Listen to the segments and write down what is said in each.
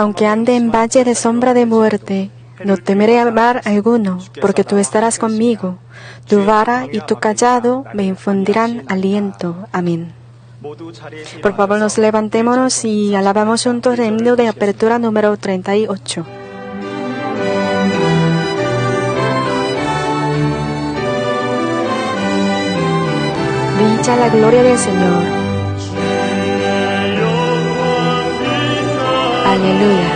Aunque ande en valle de sombra de muerte, no temeré mal alguno, porque tú estarás conmigo. Tu vara y tu cayado me infundirán aliento. Amén. Por favor, nos levantémonos y alabamos juntos el himno de apertura número 38. Brilla la gloria del Señor. Aleluya.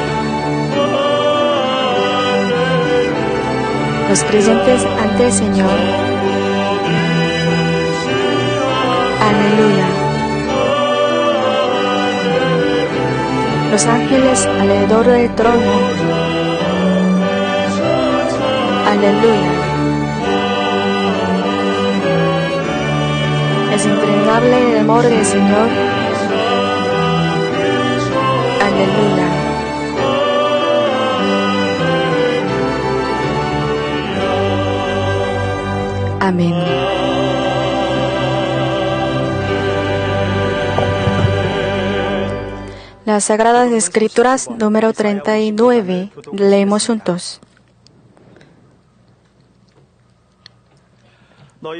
Los creyentes ante el Señor. Aleluya. Los ángeles alrededor del trono. Aleluya. Es impregnable el amor del Señor. Aleluya. Amén. Las Sagradas Escrituras número 39. Leemos juntos.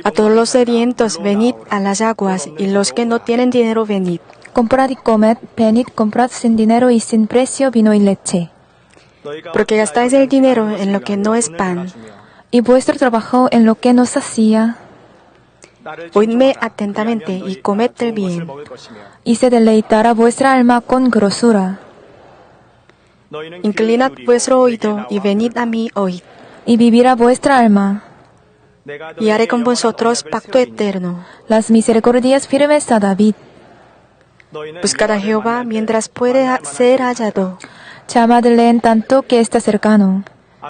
A todos los sedientos, venid a las aguas, y los que no tienen dinero, venid. Comprad y comed, venid, comprad sin dinero y sin precio vino y leche. Porque gastáis el dinero en lo que no es pan. Y vuestro trabajo en lo que no sacia. Oídme atentamente y comed el bien. Y se deleitará vuestra alma con grosura. Inclinad vuestro oído y venid a mí, oíd. Y vivirá vuestra alma. Y haré con vosotros pacto eterno. Las misericordias firmes a David. Buscad a Jehová mientras puede ser hallado. Llamadle en tanto que está cercano.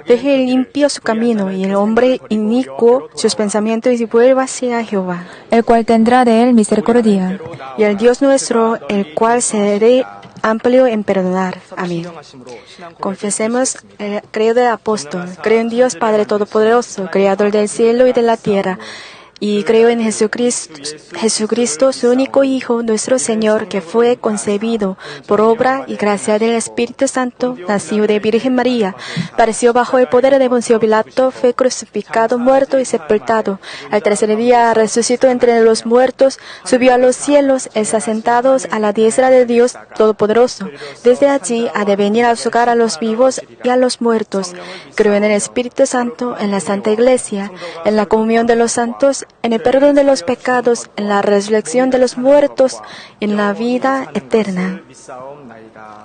Deje el impío su camino y el hombre inicuo sus pensamientos y vuélvase a Jehová, el cual tendrá de él misericordia. Y el Dios nuestro, el cual seré amplio en perdonar. Amén. Confesemos el credo del apóstol. Creo en Dios Padre Todopoderoso, Creador del cielo y de la tierra. Y creo en Jesucristo, su único Hijo, nuestro Señor, que fue concebido por obra y gracia del Espíritu Santo, nacido de Virgen María, padeció bajo el poder de Poncio Pilato, fue crucificado, muerto y sepultado. Al tercer día resucitó entre los muertos, subió a los cielos, es asentado a la diestra de Dios Todopoderoso. Desde allí ha de venir a juzgar a los vivos y a los muertos. Creo en el Espíritu Santo, en la Santa Iglesia, en la comunión de los santos, en el perdón de los pecados, en la resurrección de los muertos, en la vida eterna.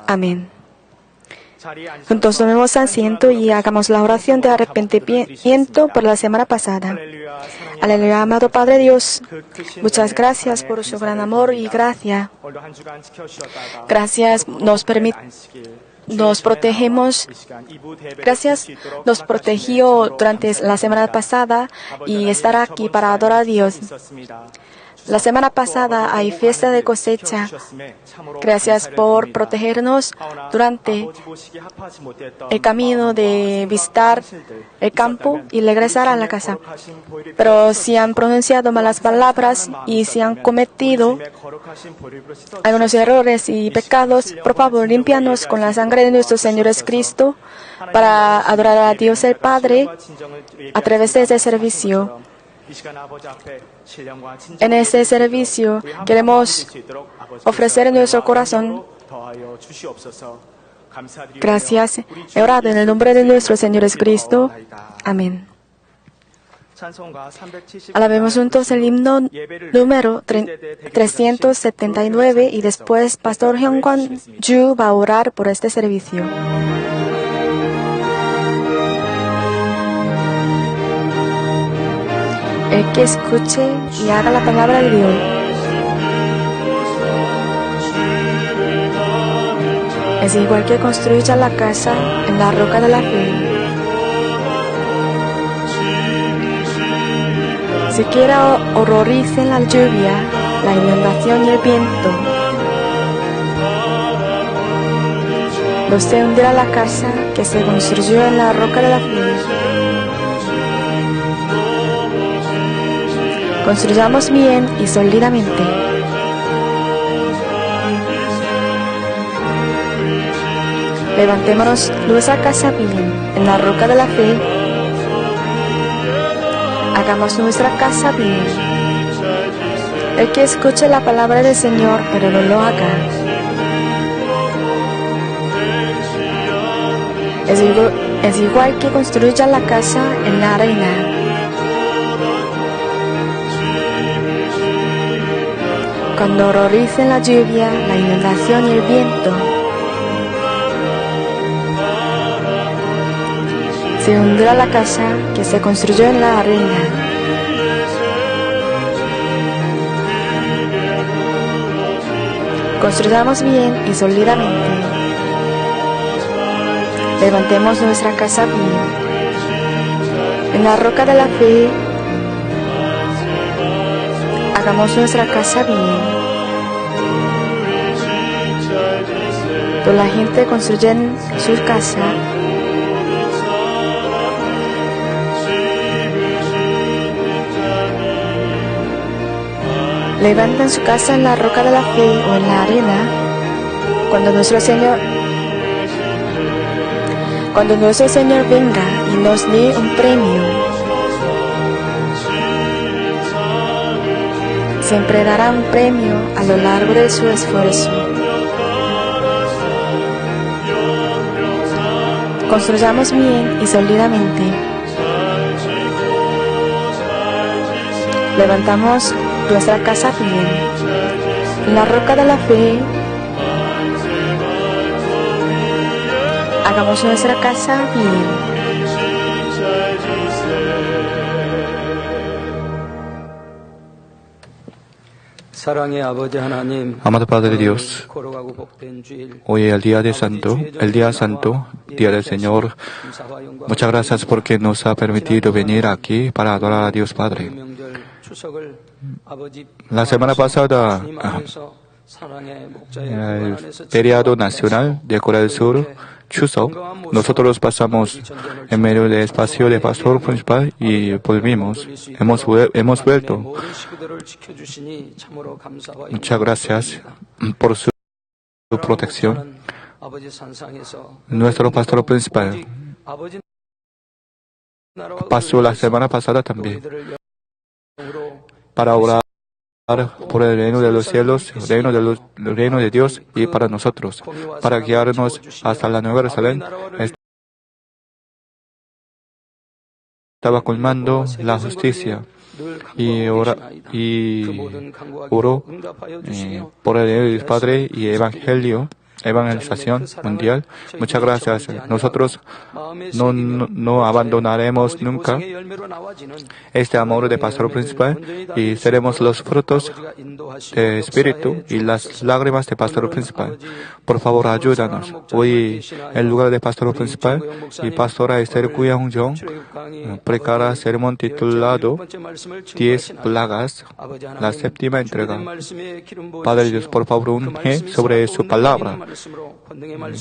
Amén. Juntos tomemos asiento y hagamos la oración de arrepentimiento por la semana pasada. Aleluya, amado Padre Dios, muchas gracias por su gran amor y gracia. Gracias, nos protegemos. Gracias, nos protegió durante la semana pasada y estar aquí para adorar a Dios. La semana pasada hay fiesta de cosecha. Gracias por protegernos durante el camino de visitar el campo y regresar a la casa. Pero si han pronunciado malas palabras y si han cometido algunos errores y pecados, por favor, límpianos con la sangre de nuestro Señor Jesucristo para adorar a Dios el Padre a través de este servicio. En este servicio queremos ofrecer nuestro corazón. Gracias. He orado en el nombre de nuestro Señor Jesucristo. Amén. Alabemos juntos el himno número 379 y después Pastor Hyung-Kwan Yu va a orar por este servicio. El que escuche y haga la palabra de Dios. Es igual que construya la casa en la roca de la fe. Siquiera horroricen la lluvia, la inundación y el viento. No se hundirá la casa que se construyó en la roca de la fe. Construyamos bien y sólidamente. Levantémonos nuestra casa bien en la roca de la fe. Hagamos nuestra casa bien. El que escuche la palabra del Señor, pero no lo haga, es igual que construya la casa en la arena. Cuando horroricen la lluvia, la inundación y el viento, se hundirá la casa que se construyó en la arena. Construyamos bien y sólidamente. Levantemos nuestra casa bien en la roca de la fe. Hagamos nuestra casa bien. Toda la gente construye su casa. Levantan su casa en la roca de la fe o en la arena. Cuando nuestro Señor venga y nos dé un premio, siempre dará un premio a lo largo de su esfuerzo. Construyamos bien y sólidamente. Levantamos nuestra casa bien en la roca de la fe. Hagamos nuestra casa bien. Amado Padre Dios, hoy es el día santo, día del Señor. Muchas gracias porque nos ha permitido venir aquí para adorar a Dios Padre. La semana pasada, el feriado nacional de Corea del Sur, Chuseok, nosotros pasamos en medio del espacio de pastor principal y volvimos. Hemos vuelto. Muchas gracias por su protección. Nuestro pastor principal pasó la semana pasada también para orar por el reino de los cielos, el reino de Dios y para nosotros, para guiarnos hasta la Nueva Jerusalén. Estaba colmando la justicia y oró por el reino de Dios Padre y evangelización mundial. Muchas gracias. Nosotros no abandonaremos nunca este amor de pastor principal y seremos los frutos del Espíritu y las lágrimas de pastor principal. Por favor, ayúdanos. Hoy, en lugar de pastor principal y pastora Esther Guyangjong, prepara sermón titulado 10 plagas, la séptima entrega. Padre Dios, por favor, unge sobre su palabra.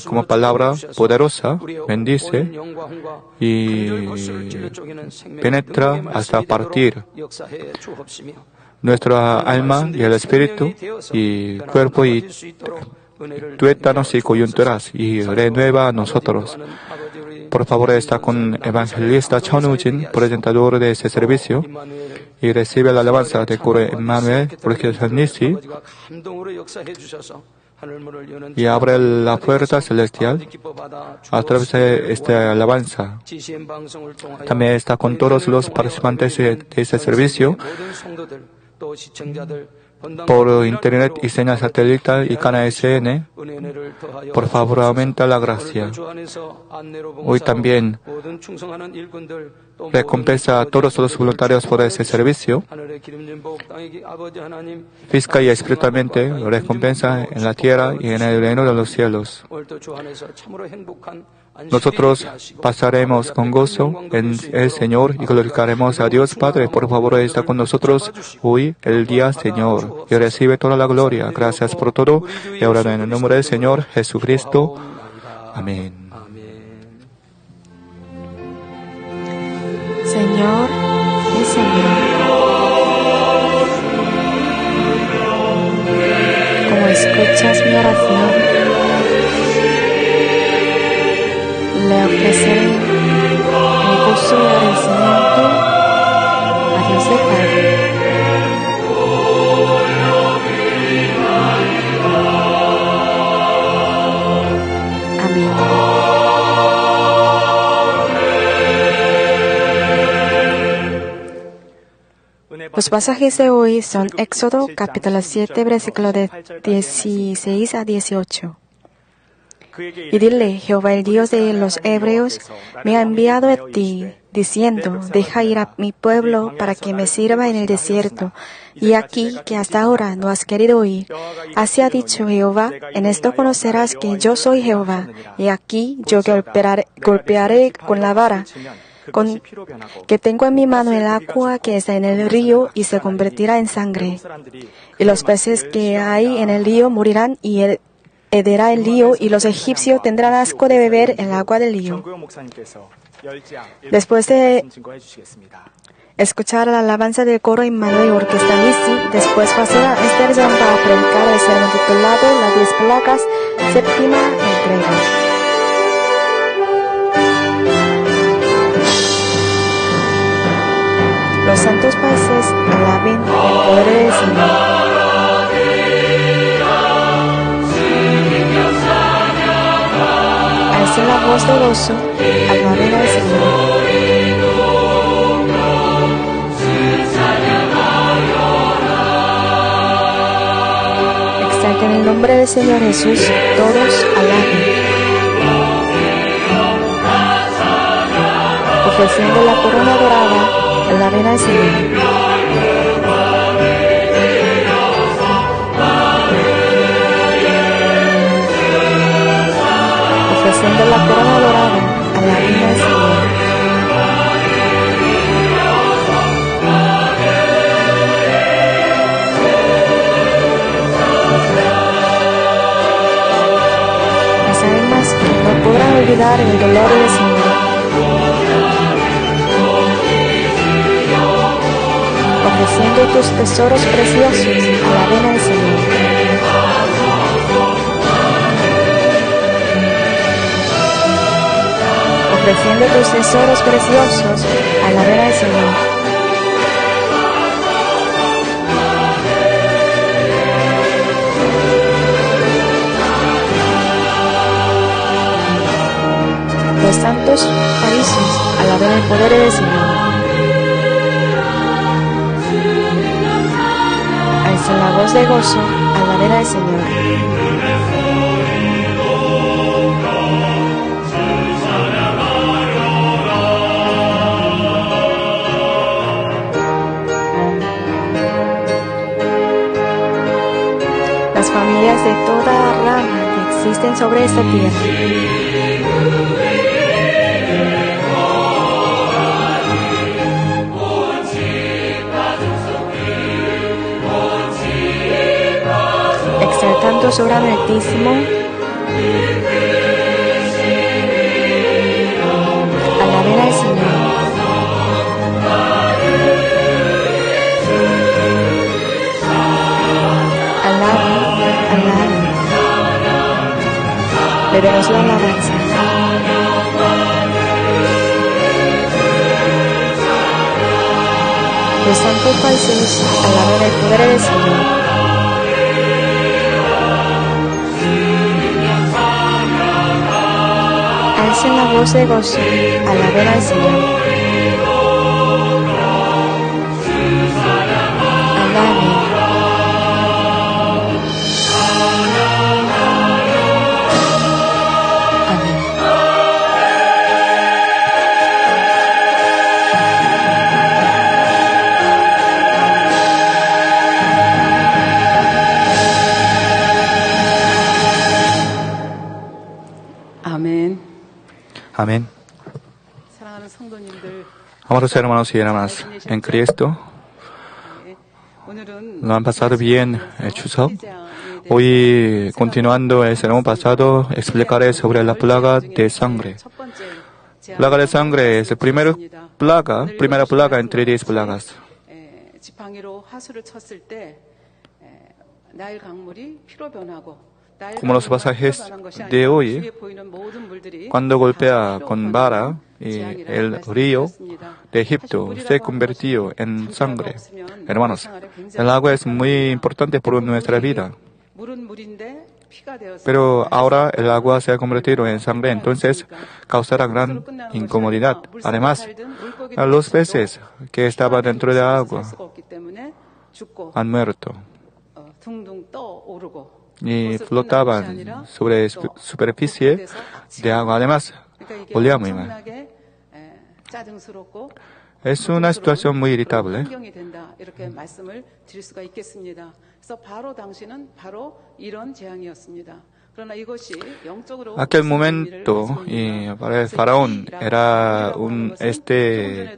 Como palabra poderosa, bendice y penetra hasta partir nuestra alma y el espíritu y cuerpo y tuétanos y coyunturas y renueva a nosotros. Por favor, está con evangelista Chon Woo-jin, presentador de este servicio, y recibe la alabanza de coro Emmanuel, porque es el Nisi, y abre la puerta celestial a través de esta alabanza. También está con todos los participantes de este servicio por internet y señal satelital y canal SN. Por favor, aumenta la gracia. Hoy también recompensa a todos los voluntarios por ese servicio. Física y espiritualmente recompensa en la tierra y en el reino de los cielos. Nosotros pasaremos con gozo en el Señor y glorificaremos a Dios Padre. Por favor, está con nosotros hoy el día Señor y recibe toda la gloria. Gracias por todo y ahora en el nombre del Señor Jesucristo. Amén. Señor, el Señor, como escuchas mi oración, ofrecer mi gozo y agradecimiento a Dios el Padre. Amén. Los pasajes de hoy son Éxodo capítulo 7, versículo de 16 a 18. Y dile, Jehová el Dios de los hebreos me ha enviado a ti, diciendo, deja ir a mi pueblo para que me sirva en el desierto. Y aquí que hasta ahora no has querido oír. Así ha dicho Jehová, en esto conocerás que yo soy Jehová. Y aquí yo golpearé con la vara que tengo en mi mano el agua que está en el río y se convertirá en sangre. Y los peces que hay en el río morirán y hederá el río y los egipcios tendrán asco de beber el agua del río. Después de escuchar la alabanza del coro Immanuel y orquesta Lisi, después pasará a Esther Zamba a predicar el sermón titulado Las 10 plagas, séptima entrega. Los santos países alaben el poder del Señor. Alcen la voz de gozo, alaben al Señor. Exalten el nombre del Señor Jesús, todos alaben. Ofreciendo la corona dorada, alaben al Señor. Ofreciendo la corona dorada, alaben al Señor. Las almas no podrán olvidar el dolor del Señor. Ofreciendo tus tesoros preciosos, alaben al Señor. Ofreciendo tus tesoros preciosos, alaben al Señor. Los santos países, alaben el poder del Señor. Alcen la voz de gozo, alaben al Señor. Las familias de toda rama que existen sobre esta tierra exaltando su gran altísimo, alaben al Señor. Alaben. Le demos la alabanza. Los santos países alaben el poder del Señor. Alcen la voz de gozo, alaben al Señor. Alaben. Amén. Amén. Amados hermanos y hermanas, en Cristo, ¿lo han pasado bien el Chuseok? Hoy, continuando el sermón pasado, explicaré sobre la plaga de sangre. Plaga de sangre es la primera plaga entre 10 plagas. 지팡이로 하수를 쳤을 때 나일 강물이 피로 변하고 como los pasajes de hoy, cuando golpea con vara y el río de Egipto se convirtió en sangre. Hermanos, el agua es muy importante por nuestra vida. Pero ahora el agua se ha convertido en sangre, entonces causará gran incomodidad. Además, los peces que estaban dentro de agua han muerto y flotaban sobre superficie de agua. Además, olía muy mal. Es una situación muy irritable. Aquel momento, para el faraón era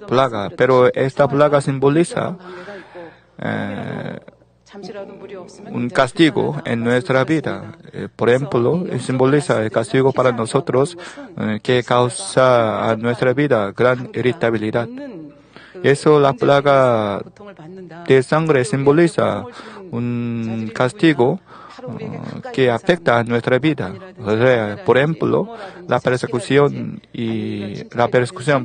plaga, pero esta plaga simboliza un castigo en nuestra vida. Por ejemplo, simboliza el castigo para nosotros que causa a nuestra vida gran irritabilidad. Eso, la plaga de sangre simboliza un castigo que afecta a nuestra vida. Por ejemplo, la persecución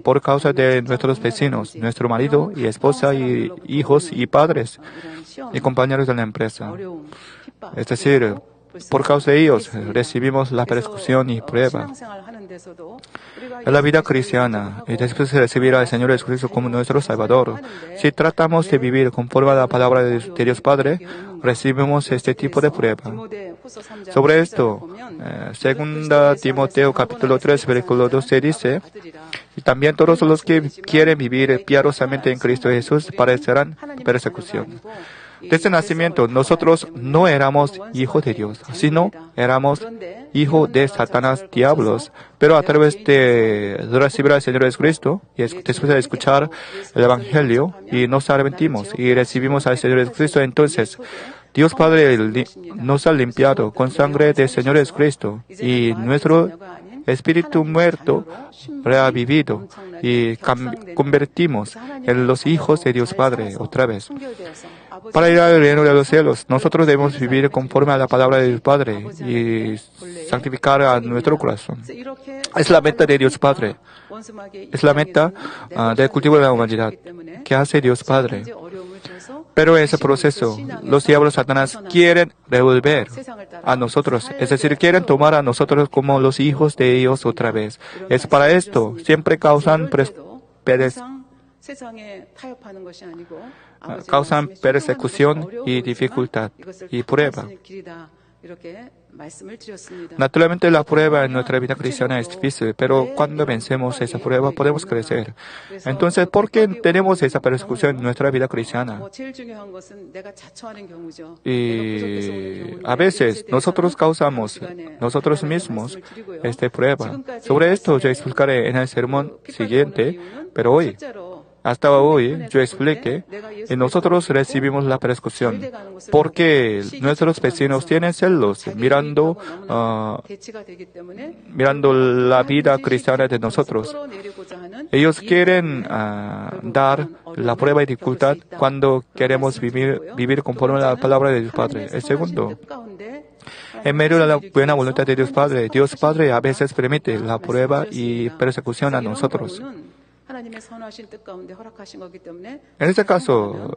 por causa de nuestros vecinos, nuestro marido y esposa y hijos y padres y compañeros de la empresa. Es decir, por causa de ellos recibimos la persecución y prueba. En la vida cristiana, y después de recibir al Señor Jesucristo como nuestro Salvador, si tratamos de vivir conforme a la palabra de Dios Padre, recibimos este tipo de prueba. Sobre esto, 2 Timoteo capítulo 3, versículo 12 dice, y también todos los que quieren vivir piadosamente en Cristo Jesús padecerán persecución. Desde el nacimiento, nosotros no éramos hijos de Dios, sino éramos hijos de Satanás, diablos. Pero a través de recibir al Señor Jesucristo y después de escuchar el Evangelio y nos arrepentimos y recibimos al Señor Jesucristo, entonces Dios Padre nos ha limpiado con sangre del Señor Jesucristo y nuestro espíritu muerto rehavivido y convertimos en los hijos de Dios Padre otra vez. Para ir al reino de los cielos, nosotros debemos vivir conforme a la palabra de Dios Padre y santificar a nuestro corazón. Es la meta de Dios Padre. Es la meta del cultivo de la humanidad que hace Dios Padre. Pero en ese proceso, los diablos Satanás quieren devolver a nosotros, es decir, quieren tomar a nosotros como los hijos de ellos otra vez. Es para esto, siempre causan persecución y dificultad y prueba. Naturalmente la prueba en nuestra vida cristiana es difícil, pero cuando vencemos esa prueba podemos crecer. Entonces, ¿por qué tenemos esa persecución en nuestra vida cristiana? Y a veces nosotros causamos nosotros mismos esta prueba. Sobre esto yo explicaré en el sermón siguiente, pero hasta hoy yo expliqué y nosotros recibimos la persecución porque nuestros vecinos tienen celos mirando la vida cristiana de nosotros. Ellos quieren dar la prueba y dificultad cuando queremos vivir conforme a la palabra de Dios Padre. El segundo, en medio de la buena voluntad de Dios Padre a veces permite la prueba y persecución a nosotros. En este caso,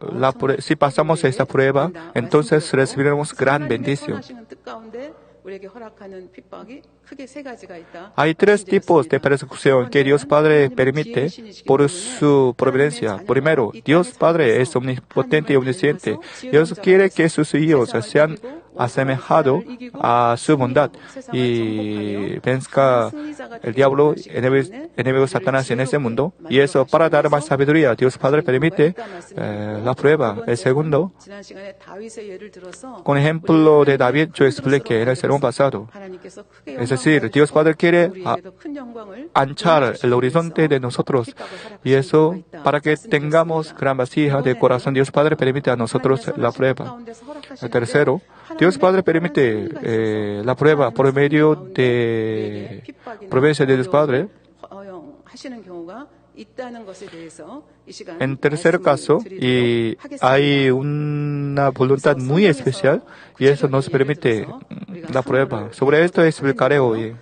si pasamos esta prueba, entonces recibiremos gran bendición. Hay 3 tipos de persecución que Dios Padre permite por su providencia. Primero, Dios Padre es omnipotente y omnisciente. Dios quiere que sus hijos sean asemejados a su bondad y venzca el diablo, enemigo Satanás en este mundo. Y eso, para dar más sabiduría, Dios Padre permite la prueba. El segundo, con ejemplo de David, yo expliqué en el sermón pasado. Es decir, Dios Padre quiere anchar el horizonte de nosotros. Y eso, para que tengamos gran vasija de corazón, Dios Padre permite a nosotros la prueba. El tercero, Dios Padre permite la prueba por medio de providencia de Dios Padre. En tercer caso, hay una voluntad muy especial y eso nos permite la prueba. Sobre esto explicaré hoy.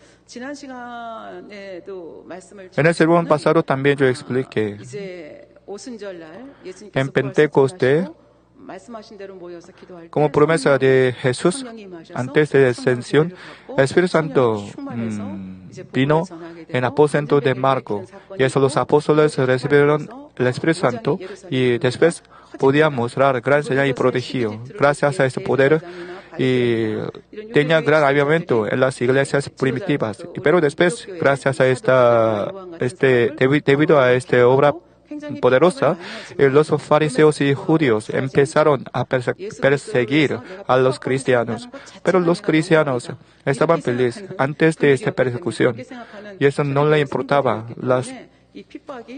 En el sermón pasado también yo expliqué. En Pentecostés, como promesa de Jesús, antes de la ascensión, el Espíritu Santo vino en aposento de Marco. Y eso los apóstoles recibieron el Espíritu Santo y después podía mostrar gran señal y prodigio. Gracias a este poder y tenía gran avivamiento en las iglesias primitivas. Pero después, gracias a debido a esta obra poderosa, los fariseos y judíos empezaron a perseguir a los cristianos. Pero los cristianos estaban felices antes de esta persecución. Y eso no le importaba las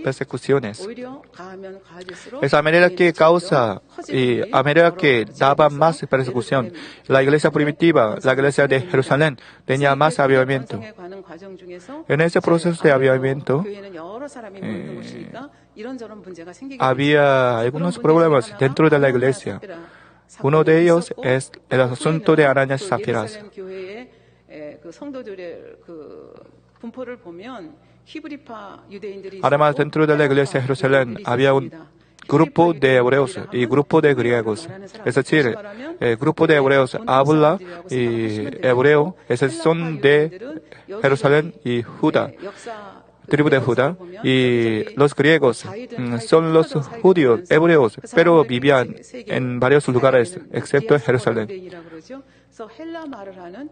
persecuciones. Es a medida que a medida que daba más persecución, la iglesia primitiva, la iglesia de Jerusalén, tenía más avivamiento. En ese proceso de avivamiento, había algunos problemas dentro de la iglesia. Uno de ellos es el asunto de Ananías y Zafira. Además, dentro de la iglesia de Jerusalén había un grupo de hebreos y grupo de griegos. Es decir, el grupo de hebreos habla y hebreo, esos son de Jerusalén y Judá, tribu de Judá, y los griegos son los judíos, hebreos, pero vivían en varios lugares, excepto en Jerusalén.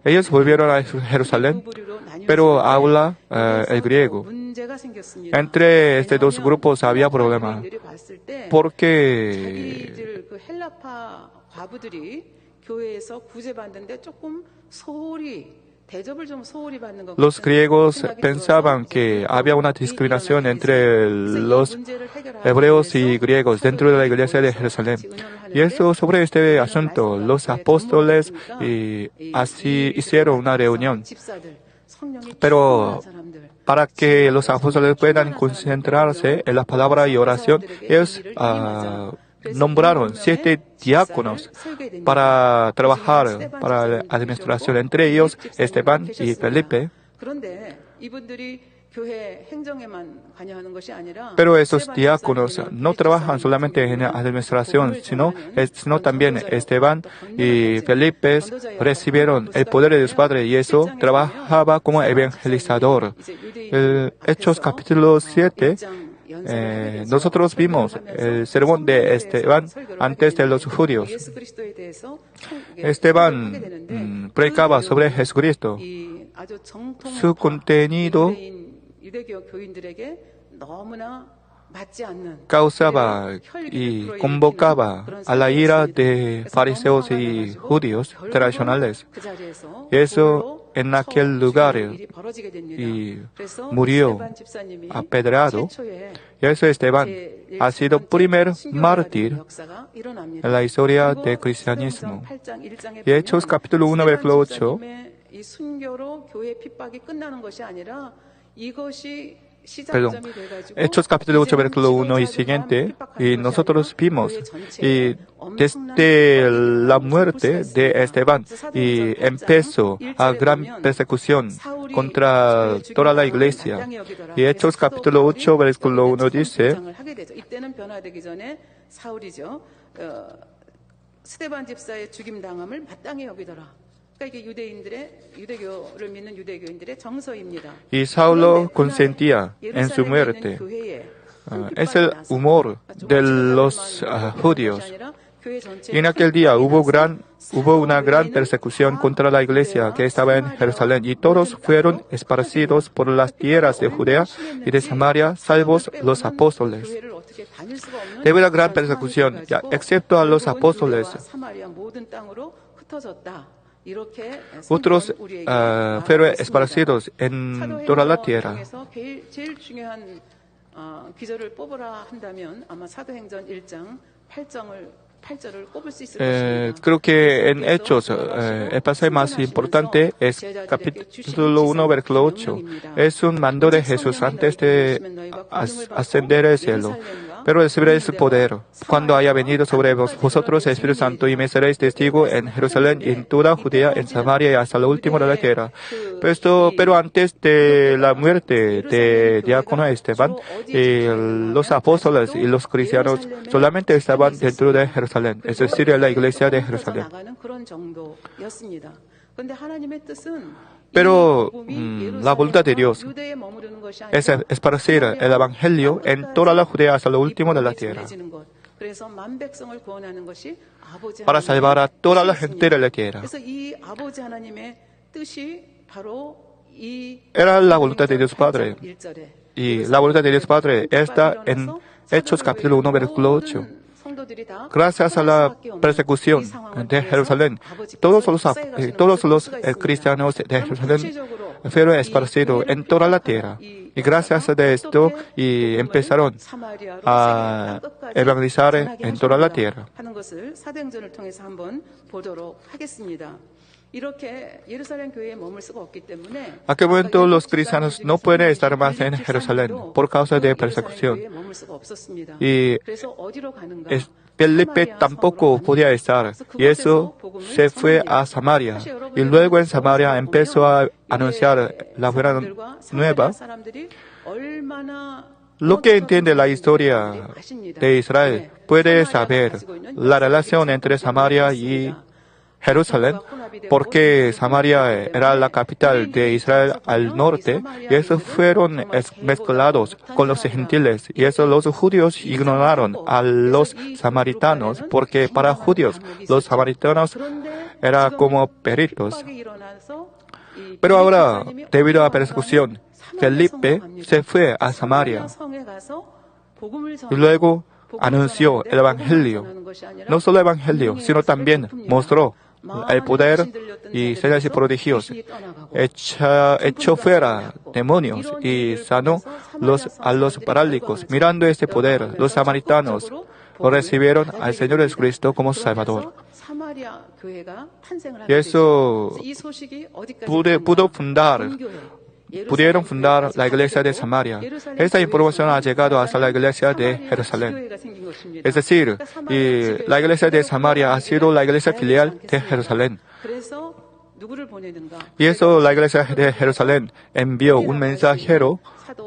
Ellos volvieron a Jerusalén, pero habla el griego. Entre estos dos grupos había problema, porque los griegos pensaban que había una discriminación entre los hebreos y griegos dentro de la iglesia de Jerusalén. Y eso, sobre este asunto, los apóstoles así hicieron una reunión. Pero para que los apóstoles puedan concentrarse en la palabra y oración, ellos nombraron 7 diáconos para trabajar para la administración, entre ellos Esteban y Felipe. Pero esos diáconos no trabajan solamente en la administración, sino también Esteban y Felipe recibieron el poder de Dios Padre y eso trabajaba como evangelizador. Hechos capítulo 7, nosotros vimos el sermón de Esteban antes de los judíos. Esteban predicaba sobre Jesucristo. Su contenido causaba y convocaba a la ira de fariseos y judíos tradicionales. Y eso en aquel lugar y murió apedreado. Y eso Esteban ha sido primer mártir en la historia del cristianismo. Y Hechos capítulo 1 versículo 8. Hechos capítulo 8 versículo 1 y siguiente, y nosotros vimos, y desde la muerte de Esteban, y empezó a gran persecución contra toda la iglesia. Y Hechos capítulo 8 versículo 1 dice, y Saulo consentía en su muerte. Es el humor de los judíos. Y en aquel día hubo una gran persecución contra la iglesia que estaba en Jerusalén, y todos fueron esparcidos por las tierras de Judea y de Samaria, salvos los apóstoles. Debido a la gran persecución, excepto a los apóstoles, otros fueron esparcidos en toda la tierra. Creo que en Hechos el pasaje más importante es capítulo 1, versículo 8. Es un mando de Jesús antes de ascender al cielo. pero recibiréis poder cuando haya venido sobre vosotros el Espíritu Santo y me seréis testigo en Jerusalén y en toda Judea, en Samaria y hasta lo último de la tierra. Pero antes de la muerte de diácono Esteban, los apóstoles y los cristianos solamente estaban dentro de Jerusalén, es decir, en la iglesia de Jerusalén. Pero la voluntad de Dios es esparcir el Evangelio en toda la Judea hasta lo último de la tierra, para salvar a toda la gente de la tierra. Era la voluntad de Dios Padre. Y la voluntad de Dios Padre está en Hechos capítulo 1, versículo 8. Gracias a la persecución de Jerusalén, todos los cristianos de Jerusalén fueron esparcidos en toda la tierra. Y gracias a esto, empezaron a evangelizar en toda la tierra. A aquel momento los cristianos no pueden estar más en Jerusalén por causa de persecución. Y Felipe tampoco podía estar. Y eso se fue a Samaria. Y luego en Samaria empezó a anunciar la buena nueva. Lo que entiende la historia de Israel puede saber la relación entre Samaria y Jerusalén, porque Samaria era la capital de Israel al norte, y esos fueron mezclados con los gentiles, y eso los judíos ignoraron a los samaritanos, porque para judíos los samaritanos eran como perritos. Pero ahora, debido a la persecución, Felipe se fue a Samaria y luego anunció el Evangelio. No solo el Evangelio, sino también mostró el poder y señales y prodigios. Echó fuera demonios y sanó a los paralíticos. Mirando este poder, los samaritanos recibieron al Señor Jesucristo como Salvador. Y eso pudieron fundar la iglesia de Samaria. Esta información ha llegado hasta la iglesia de Jerusalén. Es decir, la iglesia de Samaria ha sido la iglesia filial de Jerusalén. Y eso la iglesia de Jerusalén envió un mensajero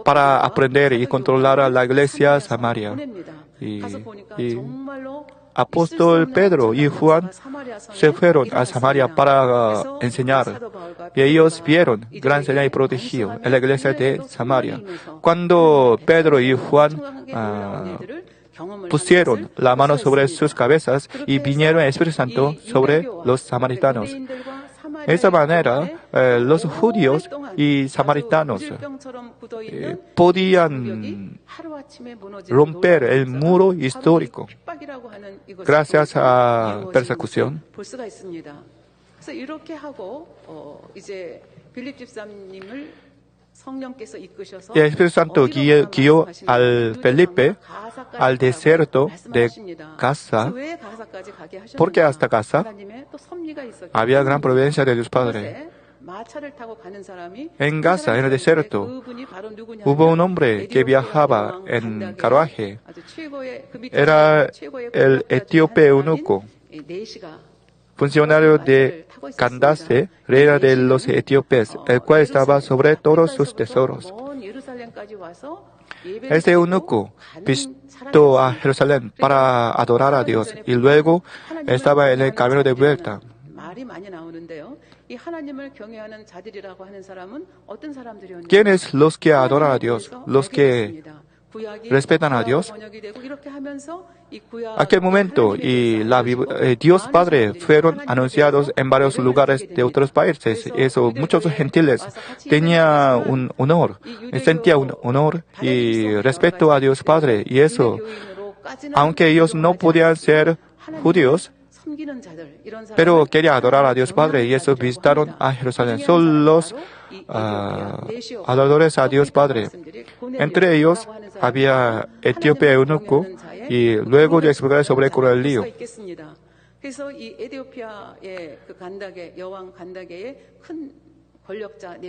para aprender y controlar a la iglesia Samaria. Y apóstol Pedro y Juan se fueron a Samaria para enseñar. Y ellos vieron gran señal y prodigio en la iglesia de Samaria. Cuando Pedro y Juan pusieron la mano sobre sus cabezas y vinieron el Espíritu Santo sobre los samaritanos. De esa manera, los judíos y samaritanos podían romper el muro histórico gracias a persecución. Y el Espíritu Santo guió al Felipe al desierto de Gaza. ¿Por qué hasta Gaza? Había gran providencia de Dios Padre. En Gaza, en el desierto, hubo un hombre que viajaba en carruaje. Era el etíope eunuco, funcionario de Candace, reina de los etíopes, el cual estaba sobre todos sus tesoros. Este eunuco visitó a Jerusalén para adorar a Dios y luego estaba en el camino de vuelta. ¿Quiénes los que adoran a Dios? Los que respetan a Dios. Aquel momento Dios Padre fueron anunciados en varios lugares de otros países. Eso, muchos gentiles tenían un honor, sentían un honor y respeto a Dios Padre. Y eso, aunque ellos no podían ser judíos, pero querían adorar a Dios Padre y eso visitaron a Jerusalén. Son los adoradores a Dios Padre. Entre ellos había etíope eunuco y luego yo explicaré sobre Cornelio.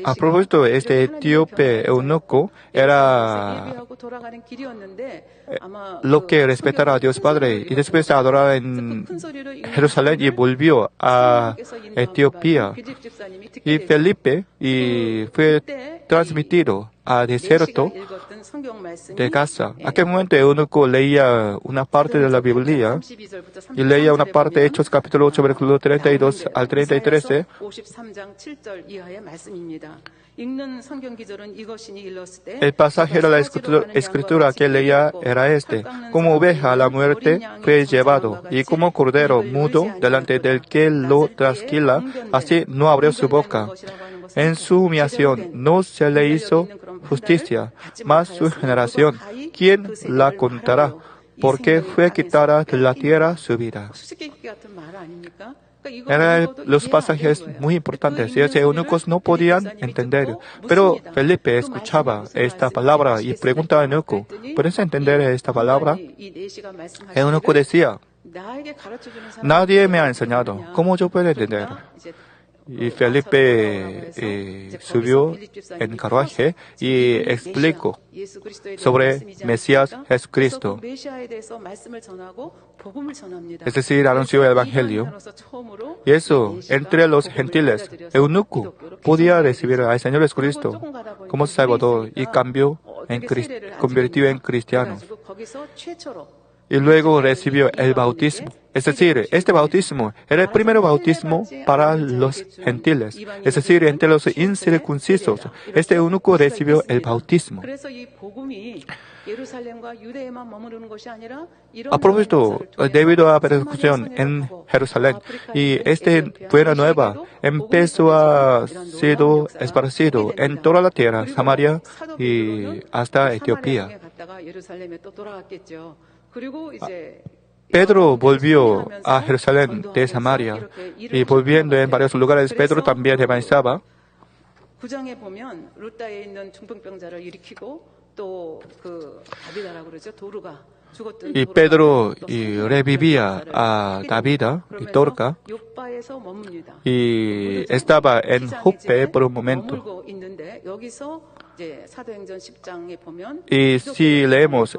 A propósito, este etíope eunuco era lo que respetara a Dios Padre y después adoraba en Jerusalén y volvió a Etiopía. Y Felipe fue transmitido a desierto de Gaza. A aquel momento eunuco leía una parte de la Biblia y leía una parte de Hechos capítulo 8 versículo 32 al 33. El pasaje de la escritura que leía era este: como oveja a la muerte fue llevado, y como cordero mudo delante del que lo trasquila, así no abrió su boca. En su humillación no se le hizo justicia, mas su generación, ¿quién la contará? Porque fue quitada de la tierra su vida. Eran los pasajes muy importantes y los eunucos no podían entender. Pero Felipe escuchaba esta palabra y preguntaba al eunuco: ¿puedes entender esta palabra? El eunuco decía: nadie me ha enseñado. ¿Cómo yo puedo entender? Y Felipe subió en carruaje y explicó sobre Mesías Jesucristo. Es decir, anunció el Evangelio. Y eso, entre los gentiles, eunuco podía recibir al Señor Jesucristo como Salvador y convirtió en cristiano. Y luego recibió el bautismo. Es decir, este bautismo era el primer bautismo para los gentiles. Es decir, entre los incircuncisos, este eunuco recibió el bautismo. A propósito, debido a la persecución en Jerusalén, y esta buena nueva empezó a ser esparcido en toda la tierra, Samaria y hasta Etiopía. Pedro volvió a Jerusalén de Samaria y volviendo en varios lugares, Pedro también evangelizaba. Y Pedro revivía a David y Dorca y estaba en Jope por un momento. Y si leemos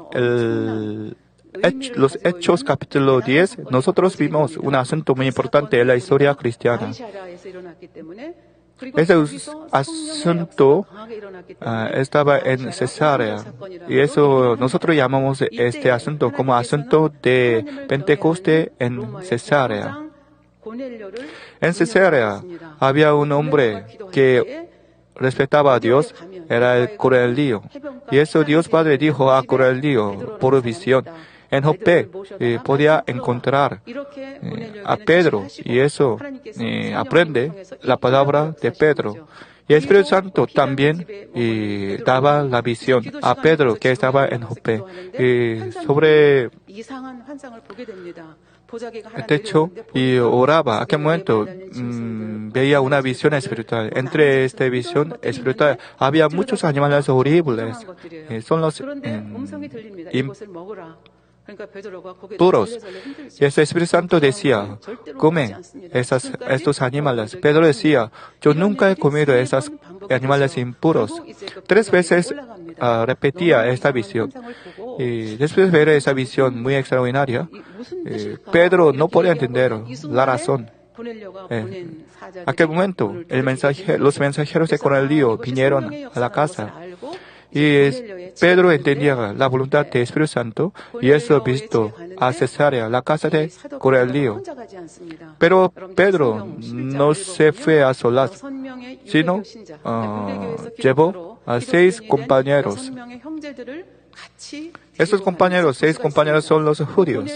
los Hechos capítulo 10, nosotros vimos un asunto muy importante en la historia cristiana. Ese asunto estaba en Cesarea y eso nosotros llamamos este asunto como asunto de Pentecostés en Cesarea. En Cesarea había un hombre que respetaba a Dios, era el Cornelio. Y eso Dios Padre dijo a Cornelio por visión. En Jope podía encontrar a Pedro y eso aprende la palabra de Pedro. Y el Espíritu Santo también daba la visión a Pedro que estaba en Jope sobre el techo y oraba. A aquel momento veía una visión espiritual. Entre esta visión espiritual había muchos animales horribles. Son los puros. Y el Espíritu Santo decía: come estos animales. Pedro decía: yo nunca he comido esos animales impuros. 3 veces repetía esta visión. Y después de ver esa visión muy extraordinaria, Pedro no podía entender la razón. Aquel momento, los mensajeros de Cornelio vinieron a la casa. Y Pedro entendía la voluntad del Espíritu Santo y eso visto a Cesarea, la casa de Cornelio. Pero Pedro no se fue a solas, sino llevó a 6 compañeros. Estos 6 compañeros son los judíos.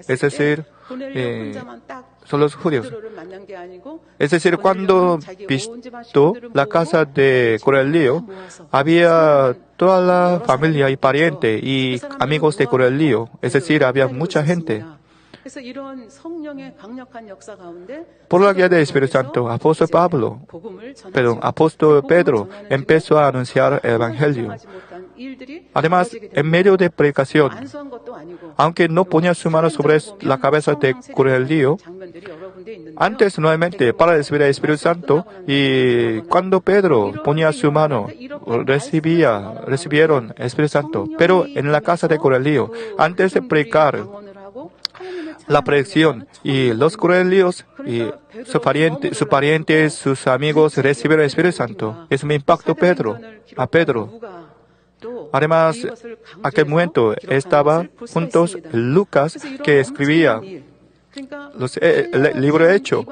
Es decir, son los judíos. Es decir, cuando visto la casa de Cornelio, había toda la familia y pariente y amigos de Cornelio. Es decir, había mucha gente. Por la guía del Espíritu Santo, apóstol Pedro empezó a anunciar el Evangelio. Además, en medio de predicación, aunque no ponía su mano sobre la cabeza de Cornelio, antes nuevamente para recibir el Espíritu Santo, y cuando Pedro ponía su mano, recibieron el Espíritu Santo. Pero en la casa de Cornelio, antes de predicar la predicción, y los Cornelios y sus parientes, sus amigos recibieron el Espíritu Santo. Eso me impactó a Pedro. Además, aquel momento estaba juntos Lucas, que escribía el libro de Hechos.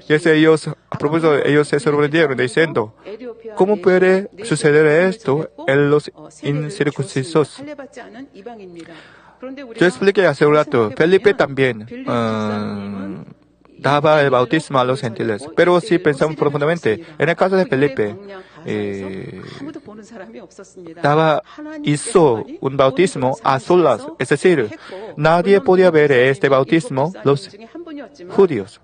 Y a propósito, ellos se sorprendieron diciendo, ¿cómo puede suceder esto en los incircuncisos? Yo expliqué hace un rato, Felipe también daba el bautismo a los gentiles. Pero si pensamos profundamente, en el caso de Felipe, hizo un bautismo a solas, es decir, nadie podía ver este bautismo, los judíos.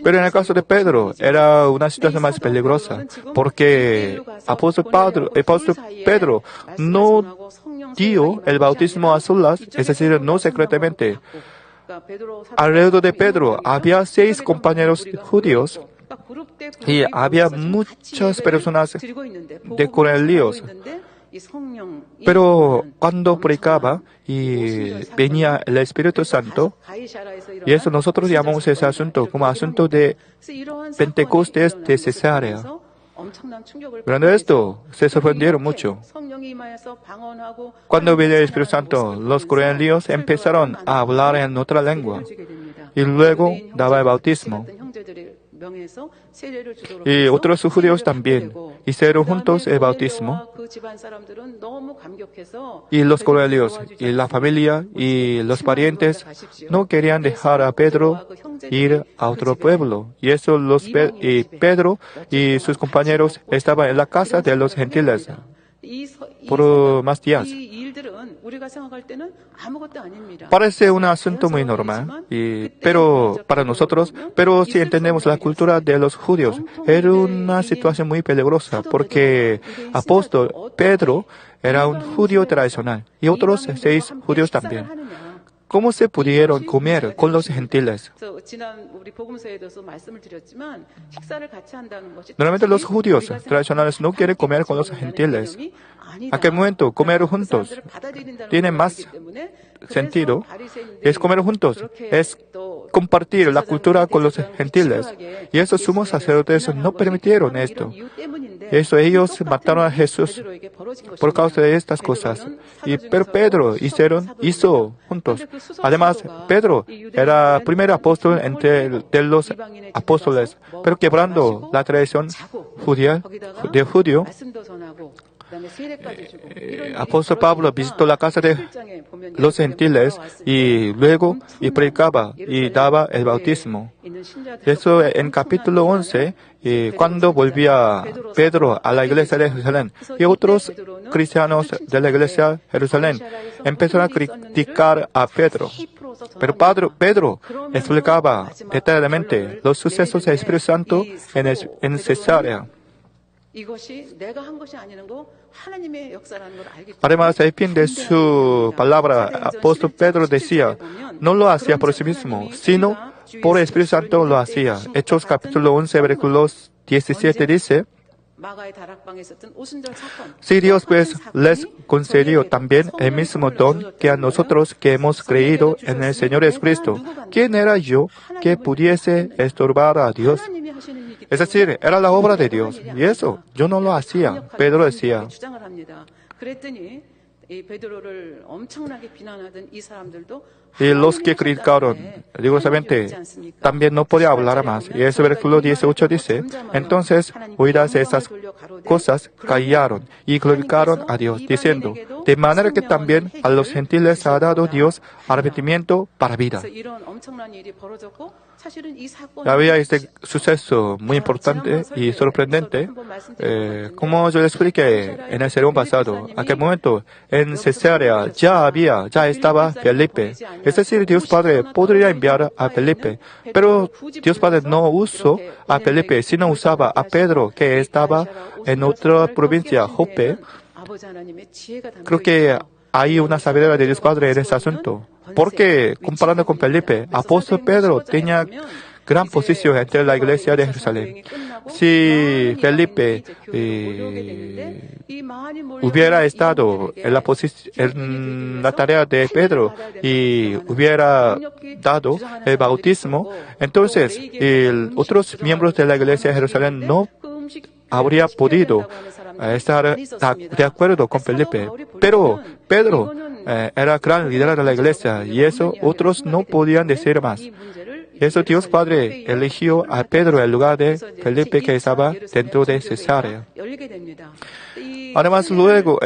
Pero en el caso de Pedro, era una situación más peligrosa, porque el apóstol Pedro no dio el bautismo a solas, es decir, no secretamente. Alrededor de Pedro había 6 compañeros judíos y había muchas personas de Cornelios. Pero cuando predicaba y venía el Espíritu Santo, y eso nosotros llamamos ese asunto como asunto de Pentecostés de Cesarea. Mirando esto, se sorprendieron mucho. Cuando vino el Espíritu Santo, los Cornelios empezaron a hablar en otra lengua y luego daba el bautismo. Y otros judíos también hicieron juntos el bautismo. Y los Cornelios y la familia y los parientes no querían dejar a Pedro ir a otro pueblo. Y eso Pedro y sus compañeros estaban en la casa de los gentiles por más días. Parece un asunto muy normal, pero para nosotros, pero si entendemos la cultura de los judíos, era una situación muy peligrosa, porque apóstol Pedro era un judío tradicional y otros 6 judíos también. ¿Cómo se pudieron comer con los gentiles? Normalmente los judíos tradicionales no quieren comer con los gentiles. A aquel momento, comer juntos tiene más sentido. Es comer juntos, es compartir la cultura con los gentiles. Y esos sumos sacerdotes no permitieron esto. Eso ellos mataron a Jesús por causa de estas cosas. Pero Pedro hizo juntos. Además, Pedro era el primer apóstol de los apóstoles, pero quebrando la tradición judío, apóstol Pablo visitó la casa de los gentiles y luego predicaba y daba el bautismo. Eso en capítulo 11, cuando volvía Pedro a la iglesia de Jerusalén y otros cristianos de la iglesia de Jerusalén empezaron a criticar a Pedro. Pero Pedro explicaba detalladamente los sucesos del Espíritu Santo en Cesarea. Además, al fin de su palabra, apóstol Pedro decía, no lo hacía por sí mismo, sino por el Espíritu Santo lo hacía. Hechos capítulo 11, versículos 17 dice, si Dios pues les concedió también el mismo don que a nosotros que hemos creído en el Señor Jesucristo, ¿quién era yo que pudiese estorbar a Dios? Es decir, era la obra de Dios. Y eso, yo no lo hacía. Pedro decía. Y los que criticaron, rigurosamente, también no podía hablar más. Y ese versículo 18 dice, entonces, oídas esas cosas, callaron y glorificaron a Dios, diciendo, de manera que también a los gentiles ha dado Dios arrepentimiento para vida. Había este suceso muy importante y sorprendente. Como yo le expliqué en el sermón pasado, aquel momento en Cesarea ya estaba Felipe. Es decir, Dios Padre podría enviar a Felipe, pero Dios Padre no usó a Felipe, sino usaba a Pedro, que estaba en otra provincia, Jope. Creo que hay una sabiduría de Dios Padre en ese asunto. Porque, comparando con Felipe, apóstol Pedro tenía gran posición entre la iglesia de Jerusalén. Si Felipe hubiera estado en la tarea de Pedro y hubiera dado el bautismo, entonces otros miembros de la iglesia de Jerusalén no habría podido estar de acuerdo con Felipe. Pero Pedro era gran líder de la iglesia y eso otros no podían decir más. Eso Dios Padre eligió a Pedro en lugar de Felipe, que estaba dentro de Cesarea. Además, luego,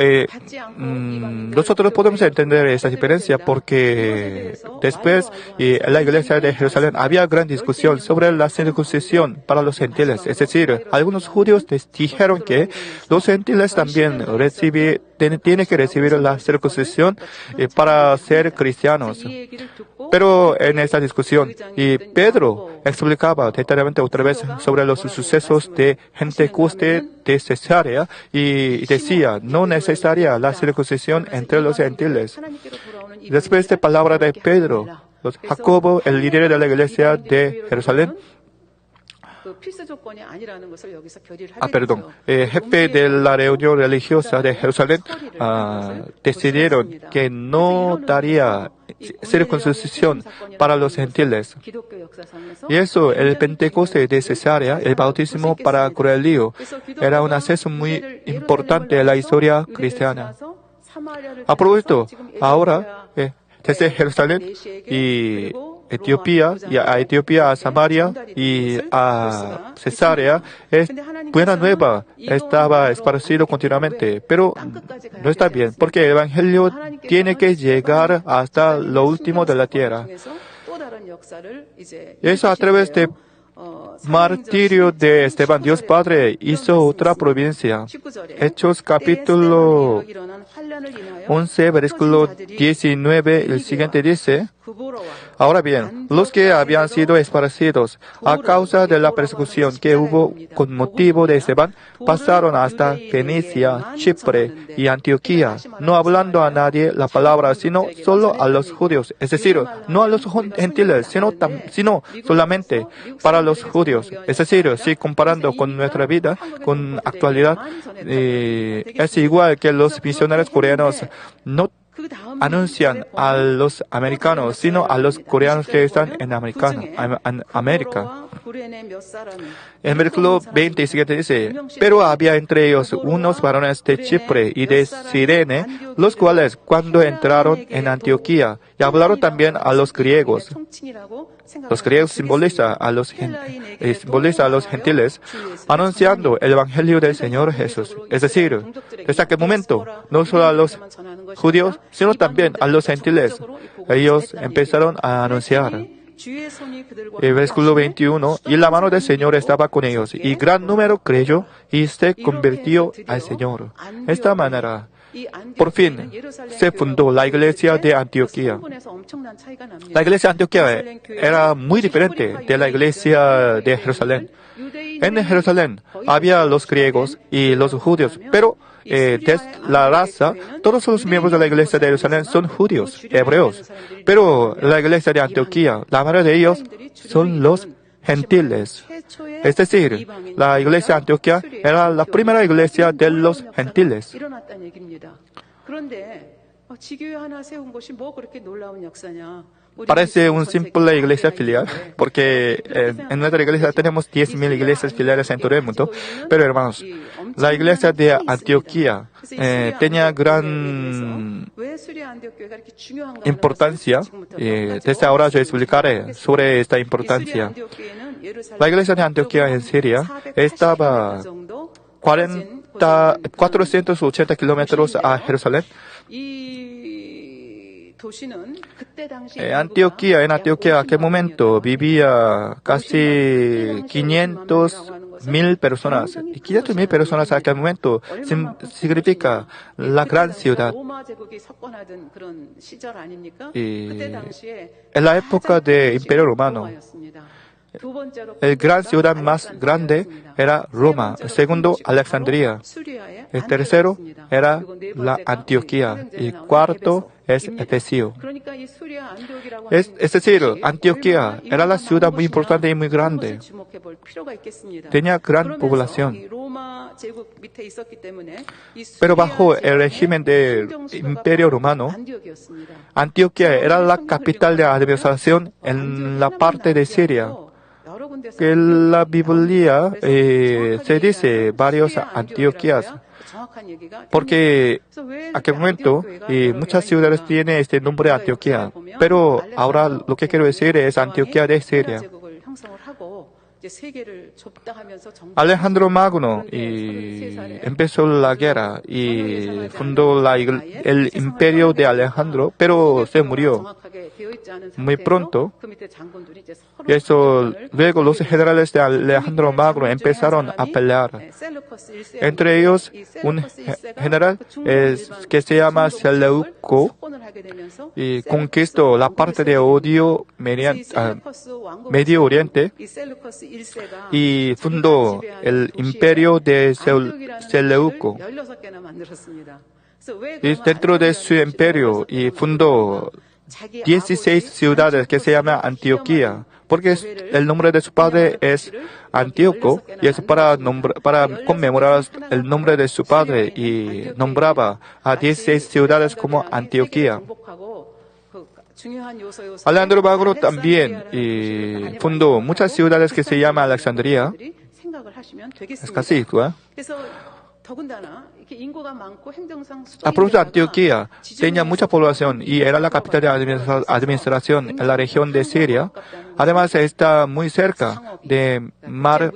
nosotros podemos entender esa diferencia porque después en la iglesia de Jerusalén había gran discusión sobre la circuncisión para los gentiles. Es decir, algunos judíos dijeron que los gentiles también tienen que recibir la circuncisión para ser cristianos. Pero en esa discusión, Pedro explicaba detalladamente otra vez sobre los sucesos de Pentecoste de Cesarea y decía, no necesaria la circuncisión entre los gentiles. Después de palabra de Pedro, Jacobo, el líder de la iglesia de Jerusalén, jefe de la reunión religiosa de Jerusalén, decidieron que no daría circuncisión para los gentiles. Y eso, el Pentecostés de Cesarea, el bautismo para Cornelio, era un acceso muy importante en la historia cristiana. A propósito, ahora, desde Jerusalén y Etiopía, a Samaria y a Cesarea, buena nueva estaba esparcido continuamente, pero no está bien, porque el Evangelio tiene que llegar hasta lo último de la tierra. Eso a través de martirio de Esteban, Dios Padre hizo otra provincia. Hechos capítulo 11, versículo 19, el siguiente dice, ahora bien, los que habían sido esparcidos a causa de la persecución que hubo con motivo de Esteban, pasaron hasta Fenicia, Chipre y Antioquía, no hablando a nadie la palabra, sino solo a los judíos. Es decir, no a los gentiles, sino solamente para los judíos. Es decir, si comparando con nuestra vida, con actualidad, es igual que los misioneros coreanos no anuncian a los americanos, sino a los coreanos que están en América. En versículo 20 siguiente dice, pero había entre ellos unos varones de Chipre y de Cirene, los cuales cuando entraron en Antioquía, y hablaron también a los griegos. Los griegos simbolizan a los gentiles, anunciando el Evangelio del Señor Jesús. Es decir, desde aquel momento, no solo a los judíos, sino también a los gentiles. Ellos empezaron a anunciar. El versículo 21, y la mano del Señor estaba con ellos, y gran número creyó y se convirtió al Señor. De esta manera, por fin, se fundó la iglesia de Antioquía. La iglesia de Antioquía era muy diferente de la iglesia de Jerusalén. En Jerusalén había los griegos y los judíos, pero de la raza, todos los miembros de la iglesia de Jerusalén son judíos, hebreos. Pero la iglesia de Antioquía, la mayoría de ellos son los gentiles. Es decir, la iglesia de Antioquía era la primera iglesia de los gentiles. Parece una simple iglesia filial, porque en nuestra iglesia tenemos 10,000 iglesias filiales en todo el mundo. Pero hermanos, la iglesia de Antioquía tenía gran importancia. Desde ahora yo explicaré sobre esta importancia. La iglesia de Antioquía en Siria estaba 480 kilómetros a Jerusalén, Antioquía, en Antioquía, en aquel momento vivía casi 500,000 personas. Y 500,000 personas en aquel momento significa la gran ciudad. Y en la época del Imperio Romano, la gran ciudad más grande era Roma, el segundo Alejandría, el tercero era la Antioquía y el cuarto es Efesio. Es decir, Antioquía era la ciudad muy importante y muy grande. Tenía gran población. Pero bajo el régimen del Imperio Romano, Antioquía era la capital de la administración en la parte de Siria. Que en la Biblia se dice varios Antioquías, porque en aquel momento muchas ciudades tienen este nombre Antioquía, pero ahora lo que quiero decir es Antioquía de Siria. Alejandro Magno empezó la guerra y fundó el imperio de Alejandro, pero se murió muy pronto. Y eso, luego los generales de Alejandro Magno empezaron a pelear. Entre ellos, un general que se llama Seleuco y conquistó la parte de Medio Oriente y fundó el imperio de Seleuco. Y dentro de su imperio fundó 16 ciudades que se llama Antioquía, porque el nombre de su padre es Antíoco y es para conmemorar el nombre de su padre y nombraba a 16 ciudades como Antioquía. Alejandro Magno también fundó muchas ciudades que se llama Alejandría. Es casi igual. La propia Antioquía tenía mucha población y era la capital de administración en la región de Siria. Además, está muy cerca de mar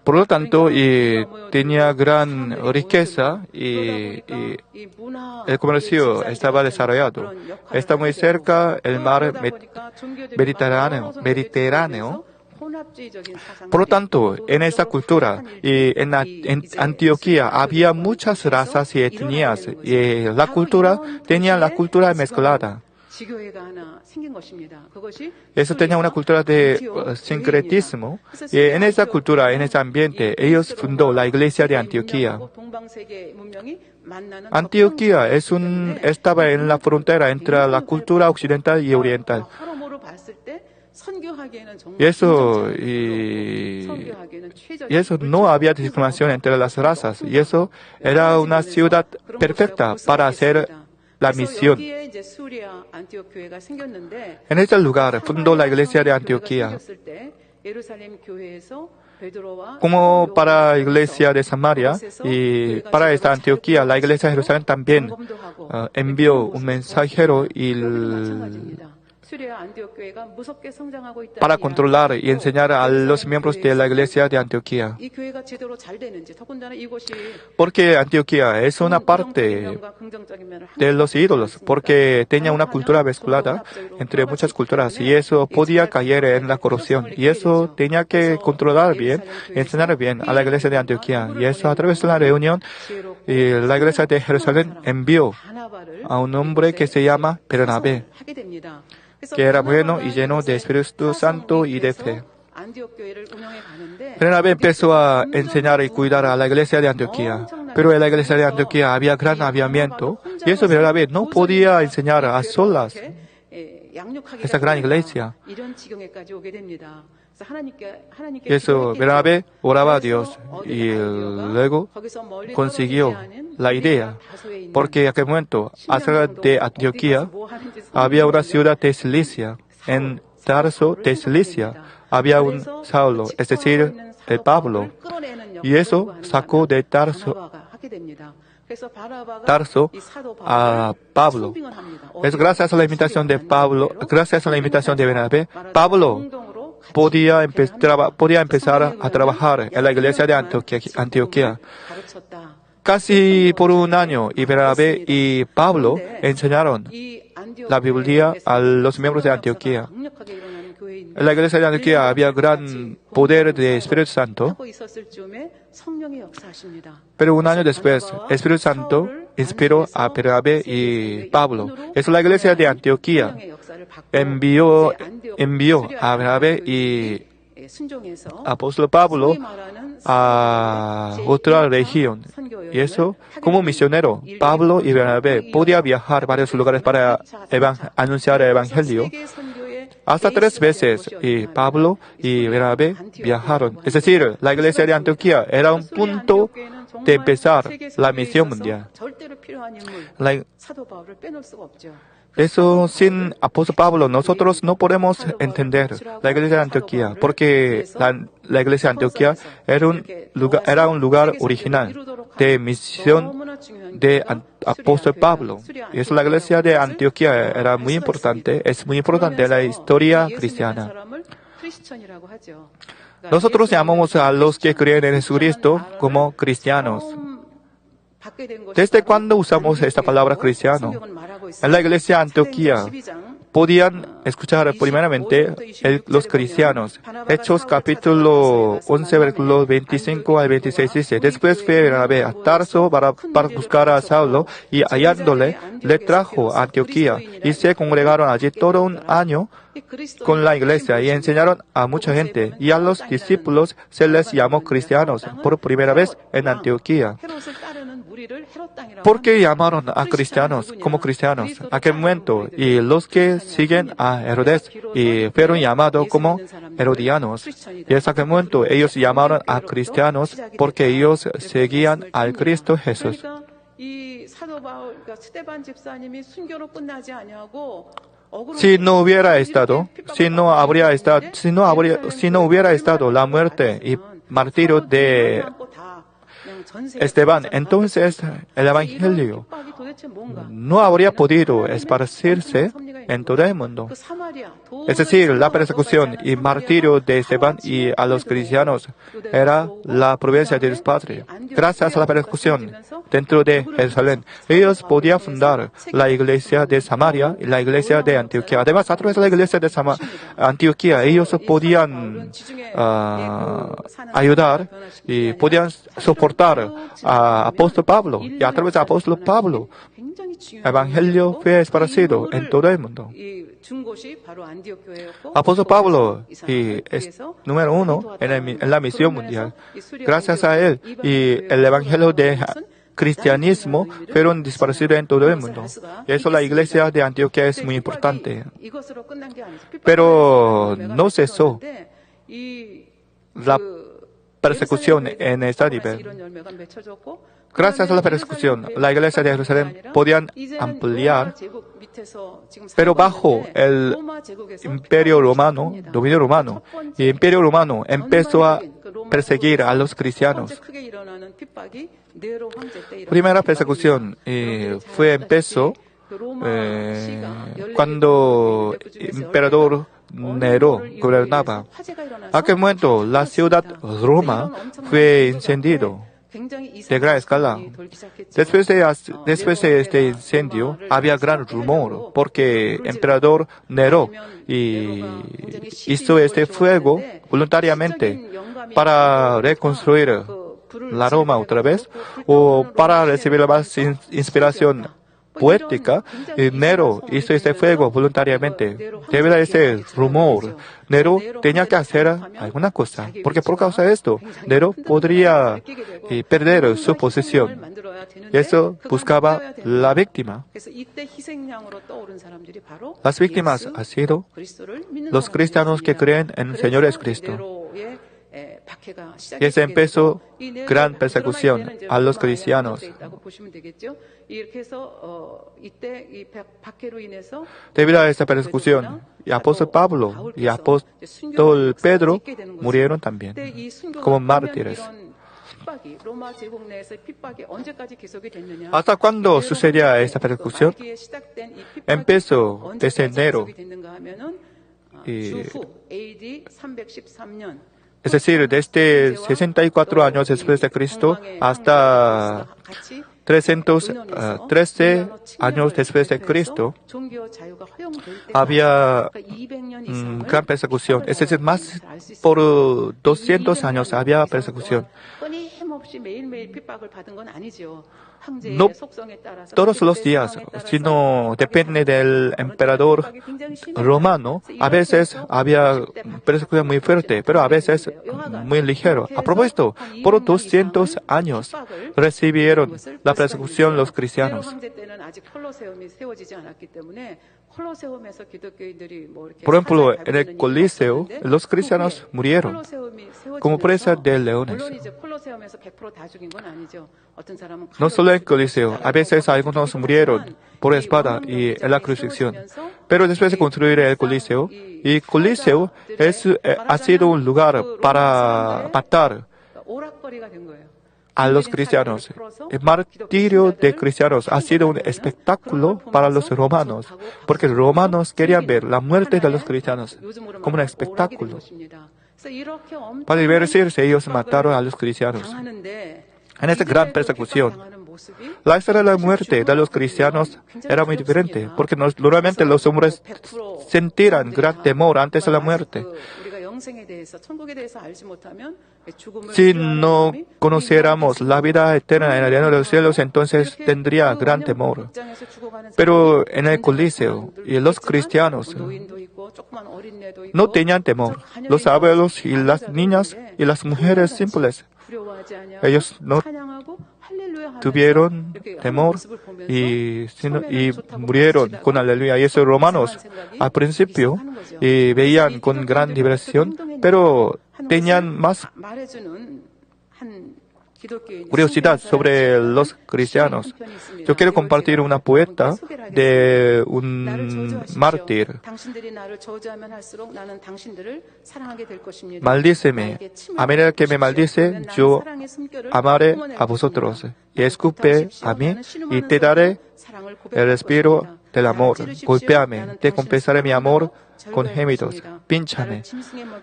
Por lo tanto, tenía gran riqueza y el comercio estaba desarrollado. Está muy cerca el mar Mediterráneo. Por lo tanto, en esta cultura y en Antioquía había muchas razas y etnias y la cultura tenía la cultura mezclada. Eso tenía una cultura de sincretismo y en esa cultura, en ese ambiente, ellos fundó la iglesia de Antioquía. Antioquía estaba en la frontera entre la cultura occidental y oriental. Y eso no había discriminación entre las razas. Y eso era una ciudad perfecta para hacer la misión. En este lugar fundó la iglesia de Antioquía. Como para la iglesia de Samaria y para esta Antioquía, la iglesia de Jerusalén también envió un mensajero para controlar y enseñar a los miembros de la iglesia de Antioquía. Porque Antioquía es una parte de los ídolos, porque tenía una cultura mezclada entre muchas culturas y eso podía caer en la corrupción. Y eso tenía que controlar bien, enseñar bien a la iglesia de Antioquía. Y eso a través de la reunión, la iglesia de Jerusalén envió a un hombre que se llama Bernabé, que era bueno y lleno de Espíritu Santo y de fe. Bernabé empezó a enseñar y cuidar a la iglesia de Antioquía, pero en la iglesia de Antioquía había gran avivamiento y eso Bernabé no podía enseñar a solas esa gran iglesia. Y eso Bernabé oraba a Dios y luego consiguió la idea, porque en aquel momento, acerca de Antioquía, había una ciudad de Cilicia. En Tarso de Cilicia había un Saulo, es decir, el Pablo, y eso sacó de Tarso. Tarso a Pablo. Es gracias a la invitación de Pablo, gracias a la invitación de Bernabé, Pablo podía empezar a trabajar en la iglesia de Antioquía. Casi por un año, y Bernabé y Pablo enseñaron la Biblia a los miembros de Antioquía. En la iglesia de Antioquía había gran poder del Espíritu Santo, pero un año después, el Espíritu Santo inspiró a Bernabé y Pablo. Eso la iglesia de Antioquía envió a Bernabé y apóstol Pablo a otra región. Y eso, como misionero, Pablo y Bernabé podían viajar a varios lugares para anunciar el Evangelio. Hasta 3 veces, y Pablo y Bernabé viajaron. Es decir, la iglesia de Antioquía era un punto de empezar la misión mundial. Eso sin apóstol Pablo nosotros no podemos entender la iglesia de Antioquía, porque la iglesia de Antioquía era un lugar original de misión de apóstol Pablo. Y eso la iglesia de Antioquía era muy importante, es muy importante en la historia cristiana. Nosotros llamamos a los que creen en Jesucristo como cristianos. ¿Desde cuándo usamos esta palabra cristiano? En la iglesia de Antioquía podían escuchar primeramente los cristianos. Hechos capítulo 11, versículos 25 al 26 dice: Después fue Bernabé a Tarso para buscar a Saulo, y hallándole, le trajo a Antioquía, y se congregaron allí todo un año con la iglesia y enseñaron a mucha gente, y a los discípulos se les llamó cristianos por primera vez en Antioquía. ¿Por qué llamaron a cristianos como cristianos? Aquel momento, y los que siguen a Herodes y fueron llamados como herodianos. Y en aquel momento ellos llamaron a cristianos porque ellos seguían al Cristo Jesús. Si no hubiera estado la muerte y martirio de Esteban, entonces el Evangelio no habría podido esparcirse en todo el mundo. Es decir, la persecución y martirio de Esteban y a los cristianos era la providencia de Dios Padre. Gracias a la persecución dentro de Jerusalén, ellos podían fundar la iglesia de Samaria y la iglesia de Antioquía. Además, a través de la iglesia de Antioquía, ellos podían ayudar y podían soportar a apóstol Pablo. Y a través de apóstol Pablo, el Evangelio fue esparcido en todo el mundo. Apóstol Pablo es número 1 en la misión mundial. Gracias a él y el Evangelio de cristianismo fueron disparcidos en todo el mundo. Y eso la iglesia de Antioquía es muy importante. Pero no cesó la persecución en este nivel. Gracias a la persecución, la iglesia de Jerusalén podían ampliar, pero bajo el imperio romano, dominio romano, y el imperio romano empezó a perseguir a los cristianos. Primera persecución empezó cuando el emperador Nero gobernaba. A aquel momento, la ciudad Roma fue incendiada de gran escala. Después de este incendio, había gran rumor, porque el emperador Nero hizo este fuego voluntariamente para reconstruir la Roma otra vez, o para recibir más inspiración poética. Nero hizo este fuego voluntariamente. Debido a ese rumor, Nero tenía que hacer alguna cosa, porque por causa de esto, Nero podría perder su posición. Eso buscaba la víctima. Las víctimas han sido los cristianos que creen en el Señor Jesucristo. Y se empezó gran persecución a los cristianos. Debido a esta persecución, el apóstol Pablo y el apóstol Pedro murieron también como mártires. ¿Hasta cuándo sucedía esta persecución? Empezó desde enero. Es decir, desde 64 años después de Cristo hasta 313 años después de Cristo había gran persecución. Es decir, más por 200 años había persecución. No todos los días, sino depende del emperador romano. A veces había persecución muy fuerte, pero a veces muy ligero. A propósito, por 200 años recibieron la persecución los cristianos. Por ejemplo, en el Coliseo, los cristianos murieron como presa de leones. No solo en el Coliseo, a veces algunos murieron por espada y en la crucifixión. Pero después de construir el Coliseo, y Coliseo ha sido un lugar para matar a los cristianos. El martirio de cristianos ha sido un espectáculo para los romanos, porque los romanos querían ver la muerte de los cristianos como un espectáculo. Para divertirse, ellos mataron a los cristianos. En esta gran persecución, la historia de la muerte de los cristianos era muy diferente, porque normalmente los hombres sentían gran temor antes de la muerte. Si no conociéramos la vida eterna en el reino de los cielos, entonces tendría gran temor. Pero en el Coliseo, y los cristianos no tenían temor. Los abuelos y las niñas y las mujeres simples, ellos no tuvieron temor y murieron con aleluya. Y esos romanos al principio veían con gran diversión, pero tenían más curiosidad sobre los cristianos. Yo quiero compartir una poeta de un mártir. Maldíceme. A medida que me maldice, yo amaré a vosotros. Y escupe a mí y te daré el respiro del amor. Golpéame, te confesaré mi amor con gemidos. Pínchame,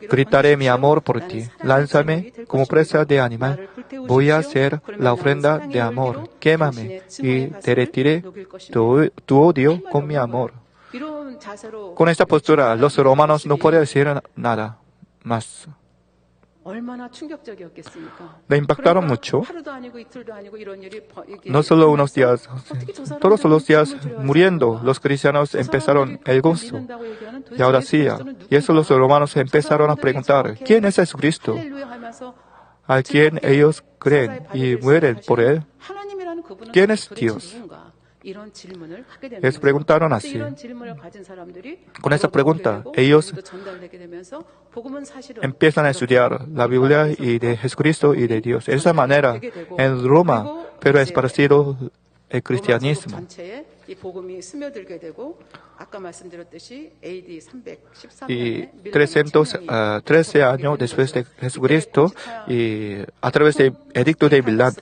gritaré mi amor por ti. Lánzame como presa de animal. Voy a hacer la ofrenda de amor. Quémame y derretiré tu odio con mi amor. Con esta postura, los romanos no podían decir nada más. Le impactaron mucho. No solo unos días, todos los días muriendo, los cristianos empezaron el gozo. Y ahora sí, y eso los romanos empezaron a preguntar, ¿quién es Jesucristo? ¿A quién ellos creen y mueren por él? ¿Quién es Dios? Ellos preguntaron así. Con esa pregunta, ellos empiezan a estudiar la Biblia y de Jesucristo y de Dios. De esa manera, en Roma, pero es parecido el cristianismo. Y 313 años después de Jesucristo, y a través del edicto de Milán,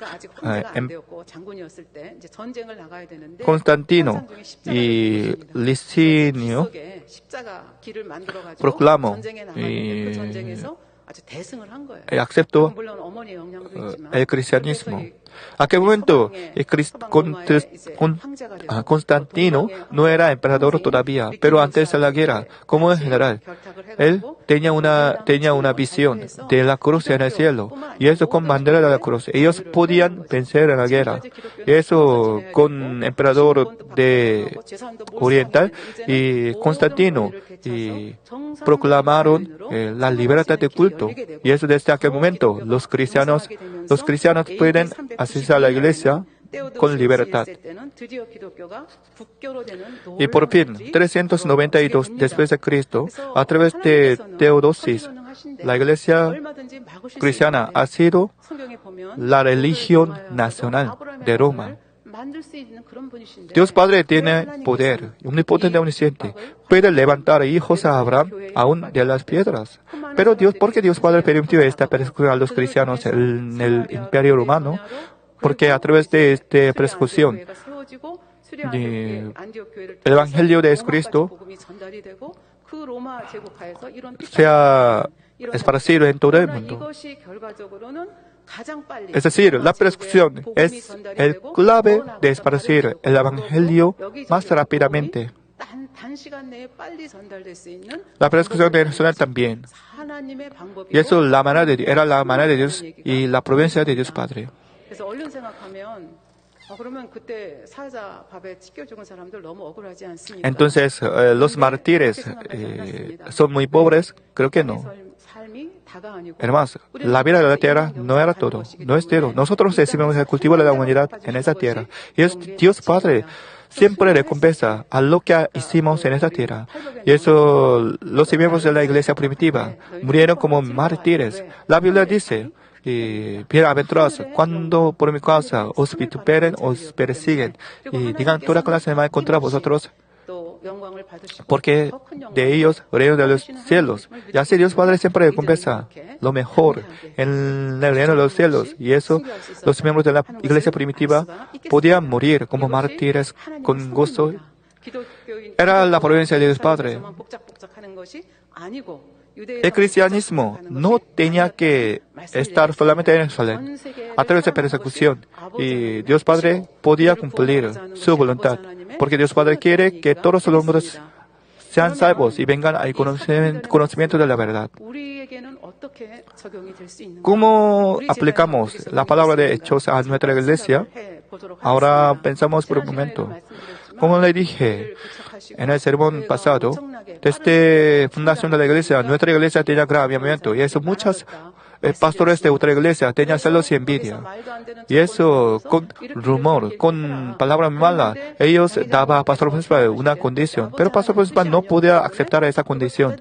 Constantino y Licinio proclamó y aceptó el cristianismo. A aquel momento, Constantino no era emperador todavía, pero antes de la guerra, como general, él tenía una visión de la cruz en el cielo, y eso con bandera de la cruz. Ellos podían vencer en la guerra. Y eso con emperador de oriental y Constantino y proclamaron la libertad de culto. Y eso desde aquel momento los cristianos pueden asistir a la iglesia con libertad. Y por fin, 392 después de Cristo, a través de Teodosis, la iglesia cristiana ha sido la religión nacional de Roma. Dios Padre tiene poder, omnipotente, omnisciente. Puede levantar hijos a Abraham aún de las piedras. Pero ¿por qué Dios Padre permitió esta persecución a los cristianos en el Imperio Romano? Porque a través de esta persecución, el Evangelio de Jesucristo se ha esparcido en todo el mundo. Es decir, la persecución es el clave de esparcir el Evangelio más rápidamente. La persecución nacional también. Y eso era la manera de Dios y la providencia de Dios Padre. Entonces, los mártires son muy pobres. Creo que no. Hermanos, la vida de la tierra no era todo, no es todo. Nosotros recibimos el cultivo de la humanidad en esa tierra. Y es Dios Padre siempre recompensa a lo que hicimos en esta tierra. Y eso los miembros de la iglesia primitiva murieron como mártires. La Biblia dice, bienaventurados cuando por mi causa os vituperen, os persiguen y digan toda clase de mal contra vosotros, porque de ellos reino de los cielos. Y así Dios Padre siempre recompensa lo mejor en el reino de los cielos. Y eso, los miembros de la iglesia primitiva podían morir como mártires con gozo. Era la providencia de Dios Padre. El cristianismo no tenía que estar solamente en Jerusalén. A través de persecución, y Dios Padre podía cumplir su voluntad, porque Dios Padre quiere que todos los hombres sean salvos y vengan al conocimiento de la verdad. ¿Cómo aplicamos la palabra de Hechos a nuestra iglesia? Ahora pensamos por un momento. Como le dije en el sermón pasado, desde fundación de la iglesia, nuestra iglesia tenía gran avivamiento, y eso muchos pastores de otra iglesia tenían celos y envidia. Y eso, con rumor, con palabra mala, ellos daban a pastor principal una condición, pero pastor principal no podía aceptar esa condición.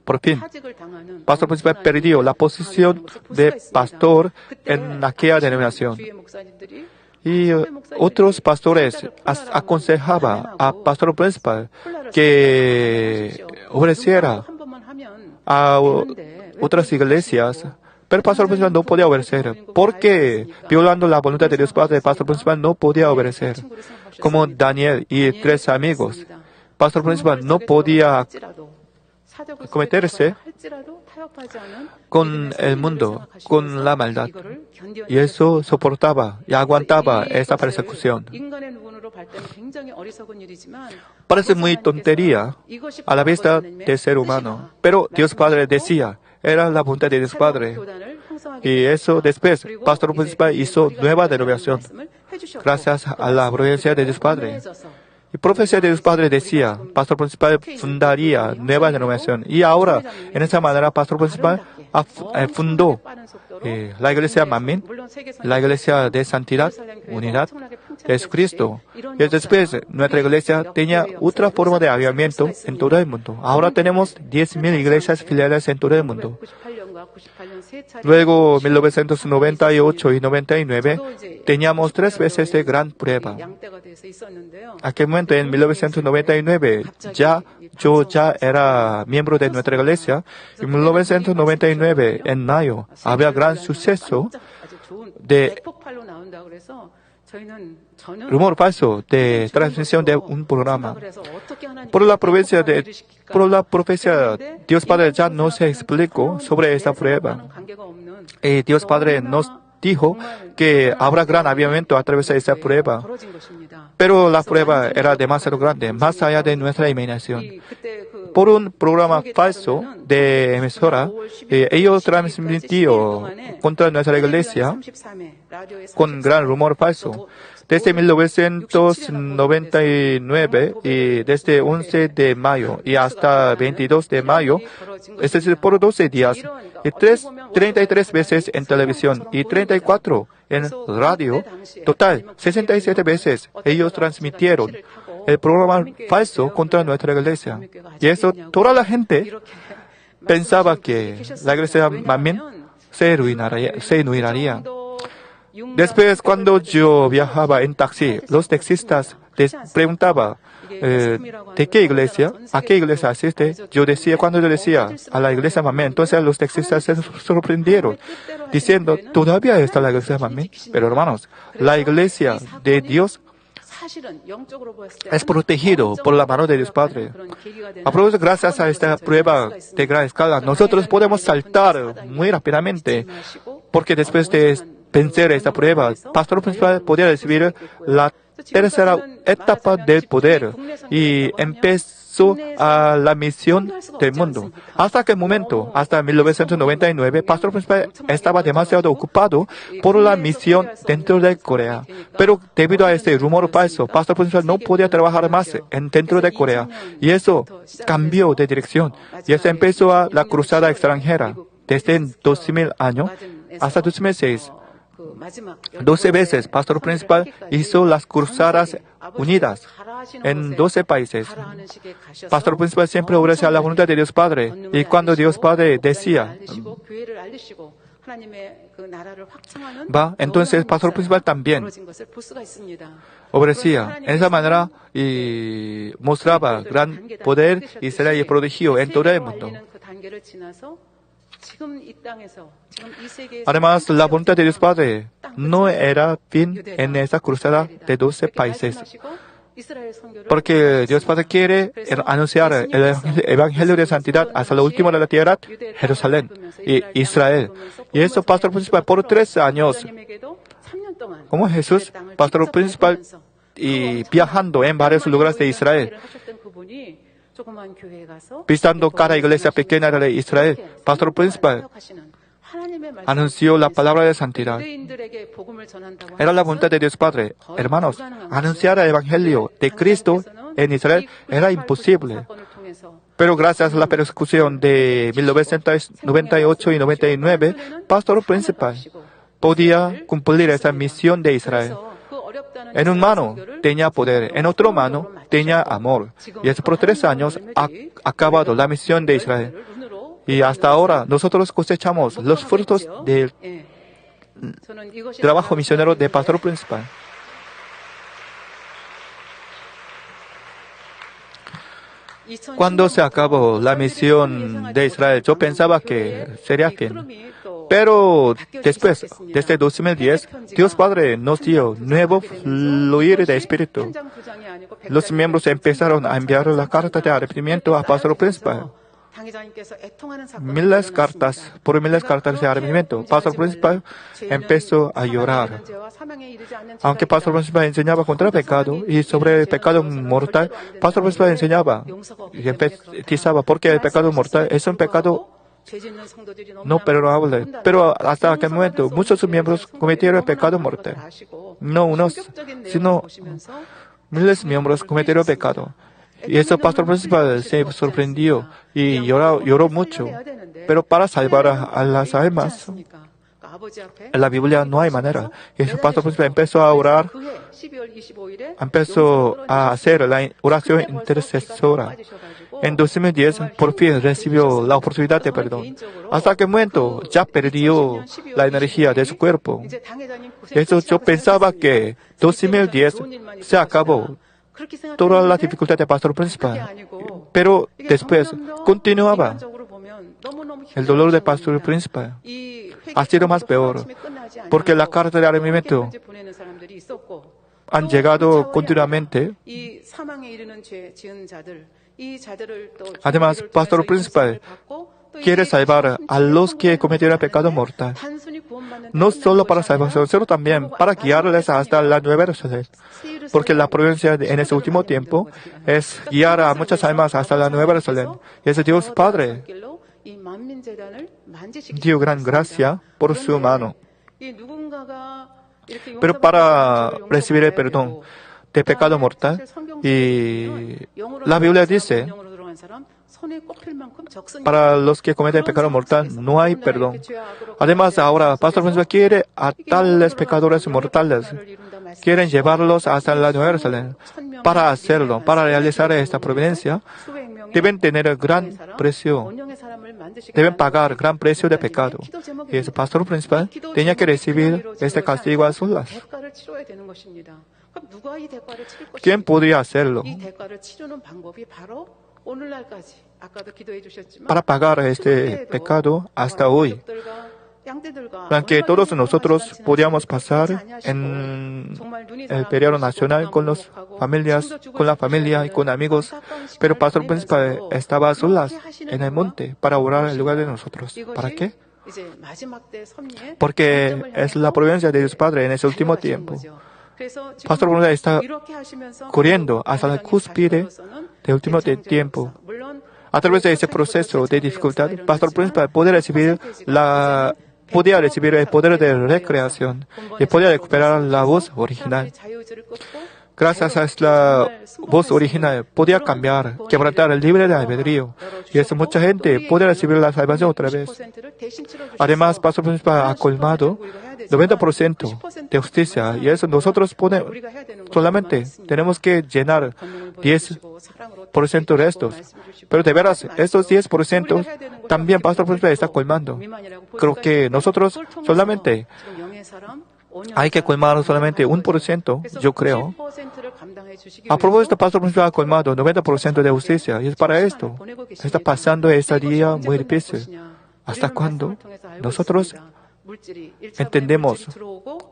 Por fin, pastor principal perdió la posición de pastor en aquella denominación. Y otros pastores aconsejaban a pastor principal que obedeciera a otras iglesias, pero el pastor principal no podía obedecer, porque violando la voluntad de Dios Padre, el pastor principal no podía obedecer. Como Daniel y 3 amigos, el pastor principal no podía cometerse con el mundo, con la maldad. Y eso soportaba y aguantaba esta persecución. Parece muy tontería a la vista del ser humano, pero Dios Padre decía, era la voluntad de Dios Padre. Y eso después, pastor principal hizo nueva denominación, gracias a la providencia de Dios Padre. Y profecía de Dios Padre decía, pastor principal fundaría nueva denominación. Y ahora, en esa manera, pastor principal fundó la iglesia Manmin, la iglesia de santidad, unidad, de Jesucristo. Y después, nuestra iglesia tenía otra forma de avivamiento en todo el mundo. Ahora tenemos 10,000 iglesias filiales en todo el mundo. Luego, 1998 y 99, teníamos 3 veces de gran prueba. Aquel momento, en 1999, yo ya era miembro de nuestra iglesia. En 1999, en mayo, había gran suceso de rumor falso de transmisión de un programa. Por la profecía, Dios Padre ya no se explicó sobre esta prueba. Y Dios Padre nos dijo que habrá gran avivamiento a través de esa prueba. Pero la prueba era demasiado grande, más allá de nuestra imaginación. Por un programa falso de emisora, ellos transmitieron contra nuestra iglesia con gran rumor falso. Desde 1999 y desde 11 de mayo y hasta 22 de mayo, es decir, por 12 días, y 33 veces en televisión y 34 en radio, total 67 veces ellos transmitieron el programa falso contra nuestra iglesia. Y eso, toda la gente pensaba que la iglesia Manmin se arruinaría. Después, cuando yo viajaba en taxi, los taxistas preguntaba, ¿de qué iglesia? ¿A qué iglesia asiste? Cuando yo decía, a la iglesia Mamé, entonces los taxistas se sorprendieron, diciendo, ¿todavía está la iglesia Mamé? Pero hermanos, la iglesia de Dios es protegido por la mano de Dios Padre. Gracias a esta prueba de gran escala, nosotros podemos saltar muy rápidamente, porque después de vencer esta prueba, pastor principal podía recibir la tercera etapa del poder y empezó a la misión del mundo. Hasta aquel momento, hasta 1999, pastor principal estaba demasiado ocupado por la misión dentro de Corea. Pero debido a este rumor falso, pastor principal no podía trabajar más dentro de Corea. Y eso cambió de dirección. Y eso empezó a la cruzada extranjera. Desde 2000 años hasta 2006. 12 veces, pastor principal hizo las cruzadas unidas en 12 países. Pastor principal siempre obedece a la voluntad de Dios Padre. Y cuando Dios Padre decía, va, entonces pastor principal también obedecía. En esa manera y mostraba gran poder y será y prodigio en todo el mundo. Además, la voluntad de Dios Padre no era fin en esa cruzada de 12 países. Porque Dios Padre quiere anunciar el Evangelio de Santidad hasta lo último de la tierra, Jerusalén y Israel. Y eso, pastor principal, por 3 años, como Jesús, pastor principal, y viajando en varios lugares de Israel, visitando cada iglesia pequeña de Israel, pastor principal anunció la palabra de santidad. Era la voluntad de Dios Padre. Hermanos, anunciar el Evangelio de Cristo en Israel era imposible. Pero gracias a la persecución de 1998 y 99, pastor principal podía cumplir esa misión de Israel. En una mano tenía poder, en otra mano tenía amor. Y es por 3 años ha acabado la misión de Israel. Y hasta ahora nosotros cosechamos los frutos del trabajo misionero de pastor principal. Cuando se acabó la misión de Israel, yo pensaba que sería fin. Pero después, desde 2010, Dios Padre nos dio nuevo fluir de espíritu. Los miembros empezaron a enviar la carta de arrepentimiento a pastor principal. Miles de cartas de arrepentimiento. Pastor principal empezó a llorar. Aunque pastor principal enseñaba contra el pecado y sobre el pecado mortal, pastor principal enseñaba y empezaba porque el pecado mortal es un pecado no perdonable. Pero hasta aquel momento, muchos miembros cometieron el pecado mortal. No unos, sino miles de miembros cometieron pecado. Y eso pastor principal se sorprendió y lloró mucho. Pero para salvar a las almas, en la Biblia no hay manera. Y eso pastor principal empezó a orar, empezó a hacer la oración intercesora. En 2010, por fin recibió la oportunidad de perdón. Hasta aquel momento, ya perdió la energía de su cuerpo. Eso yo pensaba que 2010 se acabó toda la dificultad de pastor principal. Pero después continuaba. El dolor de pastor principal ha sido más peor, porque la carta de arrepentimiento han llegado continuamente. Además, pastor principal quiere salvar a los que cometieron pecado mortal, no solo para salvación, sino también para guiarles hasta la nueva Jerusalén. Porque la providencia en ese último tiempo es guiar a muchas almas hasta la nueva Jerusalén. Y ese Dios Padre dio gran gracia por su mano. Pero para recibir el perdón de pecado mortal, y la Biblia dice, para los que cometen pecado mortal no hay perdón. Además, ahora pastor principal quiere a tales pecadores mortales, quieren llevarlos hasta la Nueva Jerusalén. Para hacerlo, para realizar esta providencia, deben tener gran precio, deben pagar gran precio de pecado. Y ese pastor principal tenía que recibir este castigo a solas. ¿Quién podría hacerlo? Para pagar este pecado hasta hoy, que todos nosotros podíamos pasar en el periodo nacional con las familias, con la familia y con amigos, pero Pastor Principal estaba solas en el monte para orar en lugar de nosotros. ¿Para qué? Porque es la providencia de Dios Padre en ese último tiempo. Pastor Principal está corriendo hasta la cúspide del último tiempo. A través de ese proceso de dificultad, Pastor Principal podía recibir el poder de recreación y podía recuperar la voz original. Gracias a la voz original, podía cambiar, quebrantar el libre de albedrío. Y eso mucha gente podía recibir la salvación otra vez. Además, Pastor Principal ha colmado 90% de justicia. Y eso nosotros solamente tenemos que llenar 10% de estos. Pero de veras, estos 10% también Pastor Principal está colmando. Creo que nosotros solamente hay que colmar solamente 1%, yo creo. A propósito, Pastor Principal ha colmado 90% de justicia. Y es para esto. Está pasando este día muy difícil. ¿Hasta cuándo? Nosotros entendemos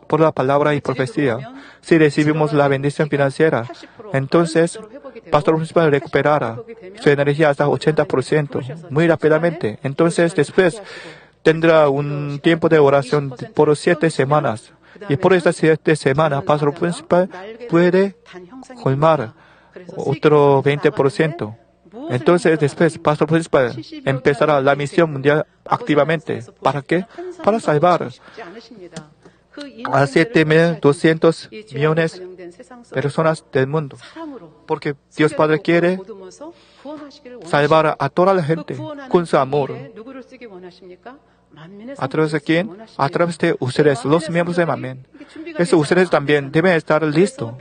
por la palabra y profecía. Si recibimos la bendición financiera, entonces Pastor Principal recuperará su energía hasta 80%, muy rápidamente. Entonces después tendrá un tiempo de oración por 7 semanas. Y por estas 7 semanas, Pastor Principal puede colmar otro 20%. Entonces, después, Pastor Principal empezará la misión mundial activamente. ¿Para qué? Para salvar a 7.200 millones de personas del mundo. Porque Dios Padre quiere salvar a toda la gente con su amor. ¿A través de quién? A través de ustedes, los miembros de Amén. Eso ustedes también deben estar listos.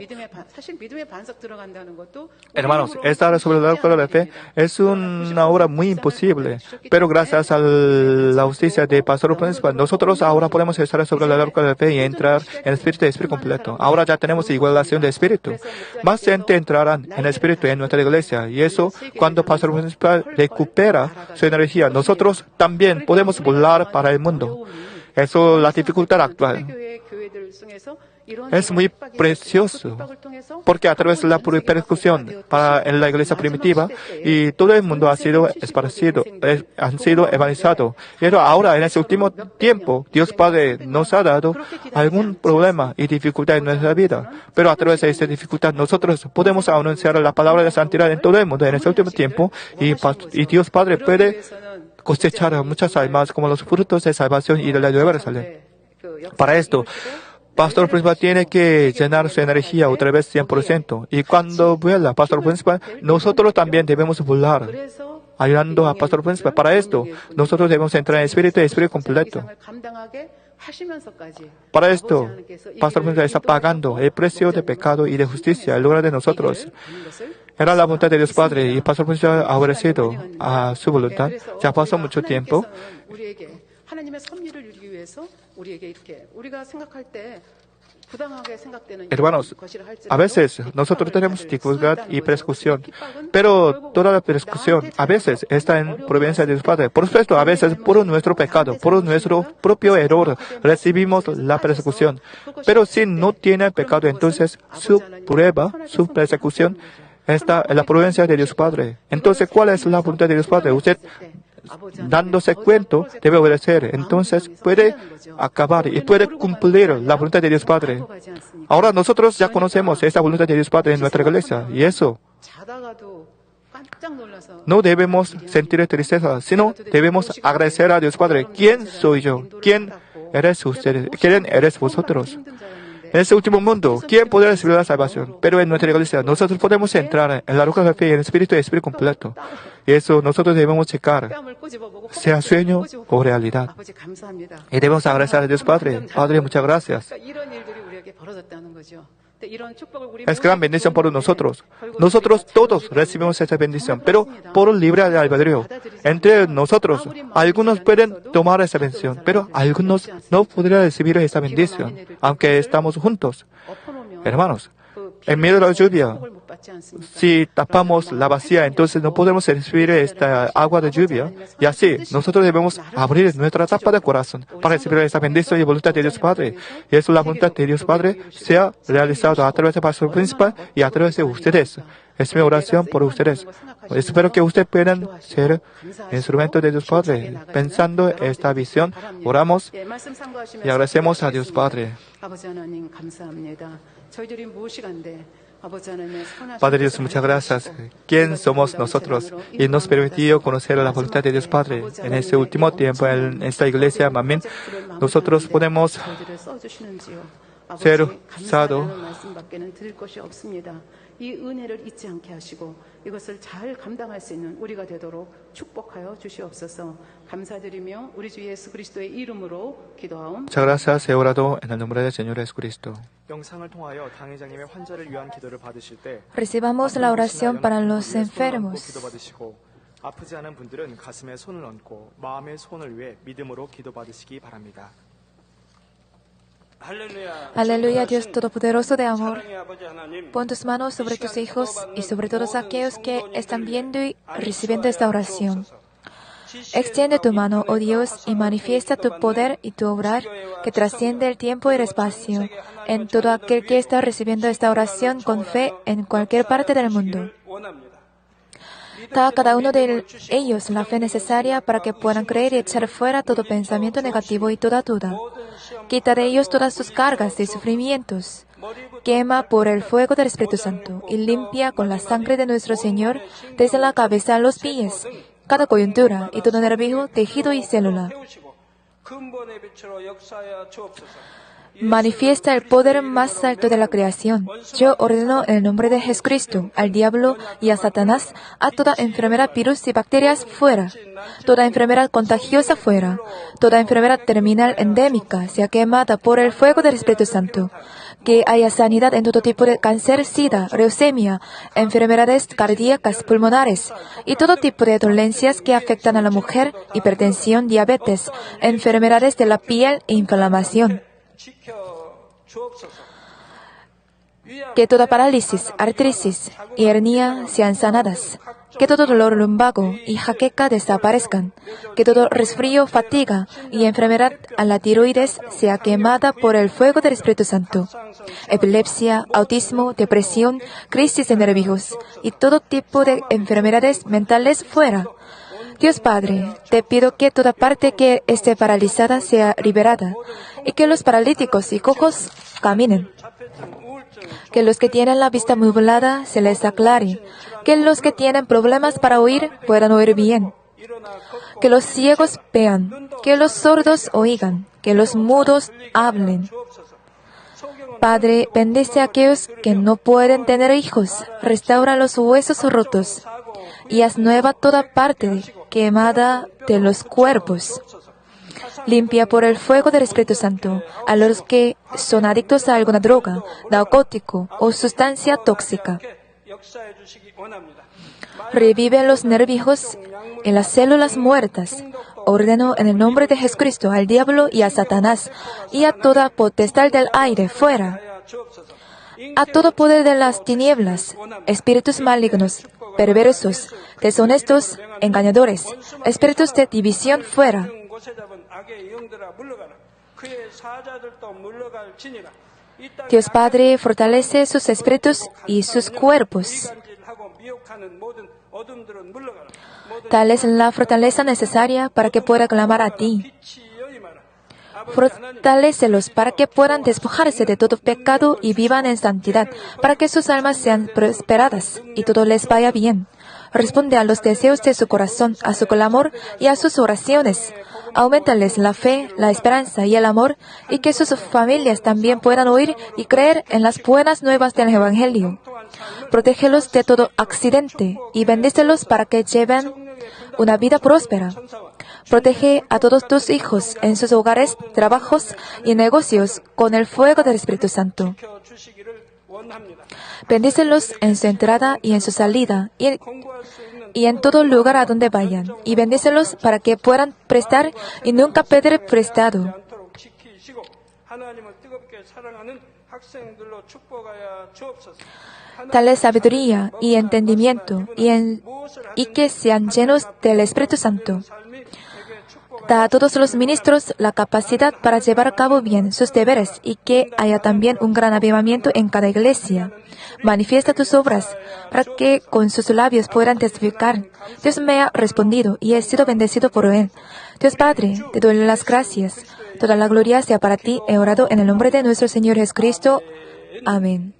Hermanos, estar sobre la roca de la fe es una obra muy imposible. Pero gracias a la justicia de Pastor Principal, nosotros ahora podemos estar sobre la roca de la fe y entrar en el espíritu completo. Ahora ya tenemos igualación de espíritu. Más gente entrarán en el espíritu en nuestra iglesia. Y eso, cuando Pastor Principal recupera su energía, nosotros también podemos volar para el mundo. Eso es la dificultad actual. Es muy precioso, porque a través de la persecución en la iglesia primitiva, y todo el mundo ha sido esparcido, han sido evangelizados. Pero ahora, en ese último tiempo, Dios Padre nos ha dado algún problema y dificultad en nuestra vida. Pero a través de esa dificultad, nosotros podemos anunciar la palabra de santidad en todo el mundo en ese último tiempo, y Dios Padre puede cosechar muchas almas como los frutos de salvación y de la nueva Jerusalén. Para esto, Pastor Principal tiene que llenar su energía otra vez 100%. Y cuando vuela Pastor Principal, nosotros también debemos volar, ayudando a Pastor Principal. Para esto, nosotros debemos entrar en espíritu completo. Para esto, Pastor Principal está pagando el precio de pecado y de justicia en lugar de nosotros. Era la voluntad de Dios Padre y Pastor Principal ha obedecido a su voluntad. Ya pasó mucho tiempo. Hermanos, a veces nosotros tenemos dificultad y persecución, pero toda la persecución a veces está en providencia de Dios Padre. Por supuesto, a veces por nuestro pecado, por nuestro propio error, recibimos la persecución. Pero si no tiene pecado, entonces su prueba, su persecución, está en la providencia de Dios Padre. Entonces, ¿cuál es la voluntad de Dios Padre? Usted, dándose cuenta, debe obedecer. Entonces, puede acabar y puede cumplir la voluntad de Dios Padre. Ahora, nosotros ya conocemos esa voluntad de Dios Padre en nuestra iglesia. Y eso, no debemos sentir tristeza, sino debemos agradecer a Dios Padre. ¿Quién soy yo? ¿Quién eres usted? ¿Quién eres vosotros? En este último mundo, ¿quién podrá recibir la salvación? Pero en nuestra iglesia, nosotros podemos entrar en la roca de la fe, en el espíritu completo. Y eso nosotros debemos checar, sea sueño o realidad. Y debemos agradecer a Dios Padre. Padre, muchas gracias. Es gran bendición por nosotros. Nosotros todos recibimos esa bendición, pero por libre albedrío. Entre nosotros, algunos pueden tomar esa bendición, pero algunos no podrán recibir esa bendición, aunque estamos juntos. Hermanos, en medio de la lluvia, si tapamos la vacía, entonces no podemos recibir esta agua de lluvia. Y así, nosotros debemos abrir nuestra tapa de corazón para recibir esa bendición y voluntad de Dios Padre. Y eso, la voluntad de Dios Padre, sea realizada a través del pastor principal y a través de ustedes. Es mi oración por ustedes. Espero que ustedes puedan ser instrumentos de Dios Padre. Pensando esta visión, oramos y agradecemos a Dios Padre. Padre Dios, muchas gracias. ¿Quién somos nosotros? Y nos permitió conocer la voluntad de Dios Padre. En este último tiempo, en esta iglesia, amén, nosotros podemos ser usados. 이 은혜를 잊지 않게 하시고 이것을 잘 감당할 수 있는 우리가 되도록 축복하여 주시옵소서. 감사드리며 우리 주 예수 그리스도의 이름으로 기도하옵. Muchas gracias. He orado en el nombre del Señor Jesucristo. 영상을 통하여 당회장님의 환자를 위한 기도를 받으실 때 Recibamos la oración para los enfermos. 기도받으시고 아프지 않은 분들은 가슴에 손을 얹고 마음의 손을 위해 믿음으로 기도받으시기 바랍니다. Aleluya, Dios Todopoderoso de amor. Pon tus manos sobre tus hijos y sobre todos aquellos que están viendo y recibiendo esta oración. Extiende tu mano, oh Dios, y manifiesta tu poder y tu obrar que trasciende el tiempo y el espacio en todo aquel que está recibiendo esta oración con fe en cualquier parte del mundo. Da a cada uno de ellos la fe necesaria para que puedan creer y echar fuera todo pensamiento negativo y toda duda. Quita de ellos todas sus cargas y sufrimientos. Quema por el fuego del Espíritu Santo y limpia con la sangre de nuestro Señor desde la cabeza a los pies, cada coyuntura y todo nervio, tejido y célula. Manifiesta el poder más alto de la creación. Yo ordeno en el nombre de Jesucristo al diablo y a Satanás, a toda enfermedad, virus y bacterias fuera, toda enfermedad contagiosa fuera, toda enfermedad terminal endémica sea quemada por el fuego del Espíritu Santo. Que haya sanidad en todo tipo de cáncer, sida, leucemia, enfermedades cardíacas, pulmonares y todo tipo de dolencias que afectan a la mujer, hipertensión, diabetes, enfermedades de la piel e inflamación. Que toda parálisis, artritis y hernia sean sanadas. Que todo dolor lumbago y jaqueca desaparezcan. Que todo resfrío, fatiga y enfermedad a la tiroides sea quemada por el fuego del Espíritu Santo. Epilepsia, autismo, depresión, crisis de nervios y todo tipo de enfermedades mentales fuera. Dios Padre, te pido que toda parte que esté paralizada sea liberada y que los paralíticos y cojos caminen. Que los que tienen la vista nublada se les aclare. Que los que tienen problemas para oír puedan oír bien. Que los ciegos vean. Que los sordos oigan. Que los mudos hablen. Padre, bendice a aquellos que no pueden tener hijos. Restaura los huesos rotos. Y haz nueva toda parte quemada de los cuerpos. Limpia por el fuego del Espíritu Santo a los que son adictos a alguna droga, narcótico o sustancia tóxica. Revive los nervios y las células muertas. Ordeno en el nombre de Jesucristo al diablo y a Satanás y a toda potestad del aire fuera. A todo poder de las tinieblas, espíritus malignos, perversos, deshonestos, engañadores, espíritus de división fuera. Dios Padre fortalece sus espíritus y sus cuerpos. Tal es la fortaleza necesaria para que pueda clamar a ti. Fortalécelos para que puedan despojarse de todo pecado y vivan en santidad, para que sus almas sean prosperadas y todo les vaya bien. Responde a los deseos de su corazón, a su clamor y a sus oraciones. Auméntales la fe, la esperanza y el amor, y que sus familias también puedan oír y creer en las buenas nuevas del Evangelio. Protégelos de todo accidente y bendícelos para que lleven una vida próspera. Protege a todos tus hijos en sus hogares, trabajos y negocios con el fuego del Espíritu Santo. Bendícelos en su entrada y en su salida y en todo lugar a donde vayan. Y bendícelos para que puedan prestar y nunca pedir prestado. Dale sabiduría y entendimiento y que sean llenos del Espíritu Santo. Da a todos los ministros la capacidad para llevar a cabo bien sus deberes y que haya también un gran avivamiento en cada iglesia. Manifiesta tus obras para que con sus labios puedan testificar. Dios me ha respondido y he sido bendecido por él. Dios Padre, te doy las gracias. Toda la gloria sea para ti. He orado en el nombre de nuestro Señor Jesucristo. Amén.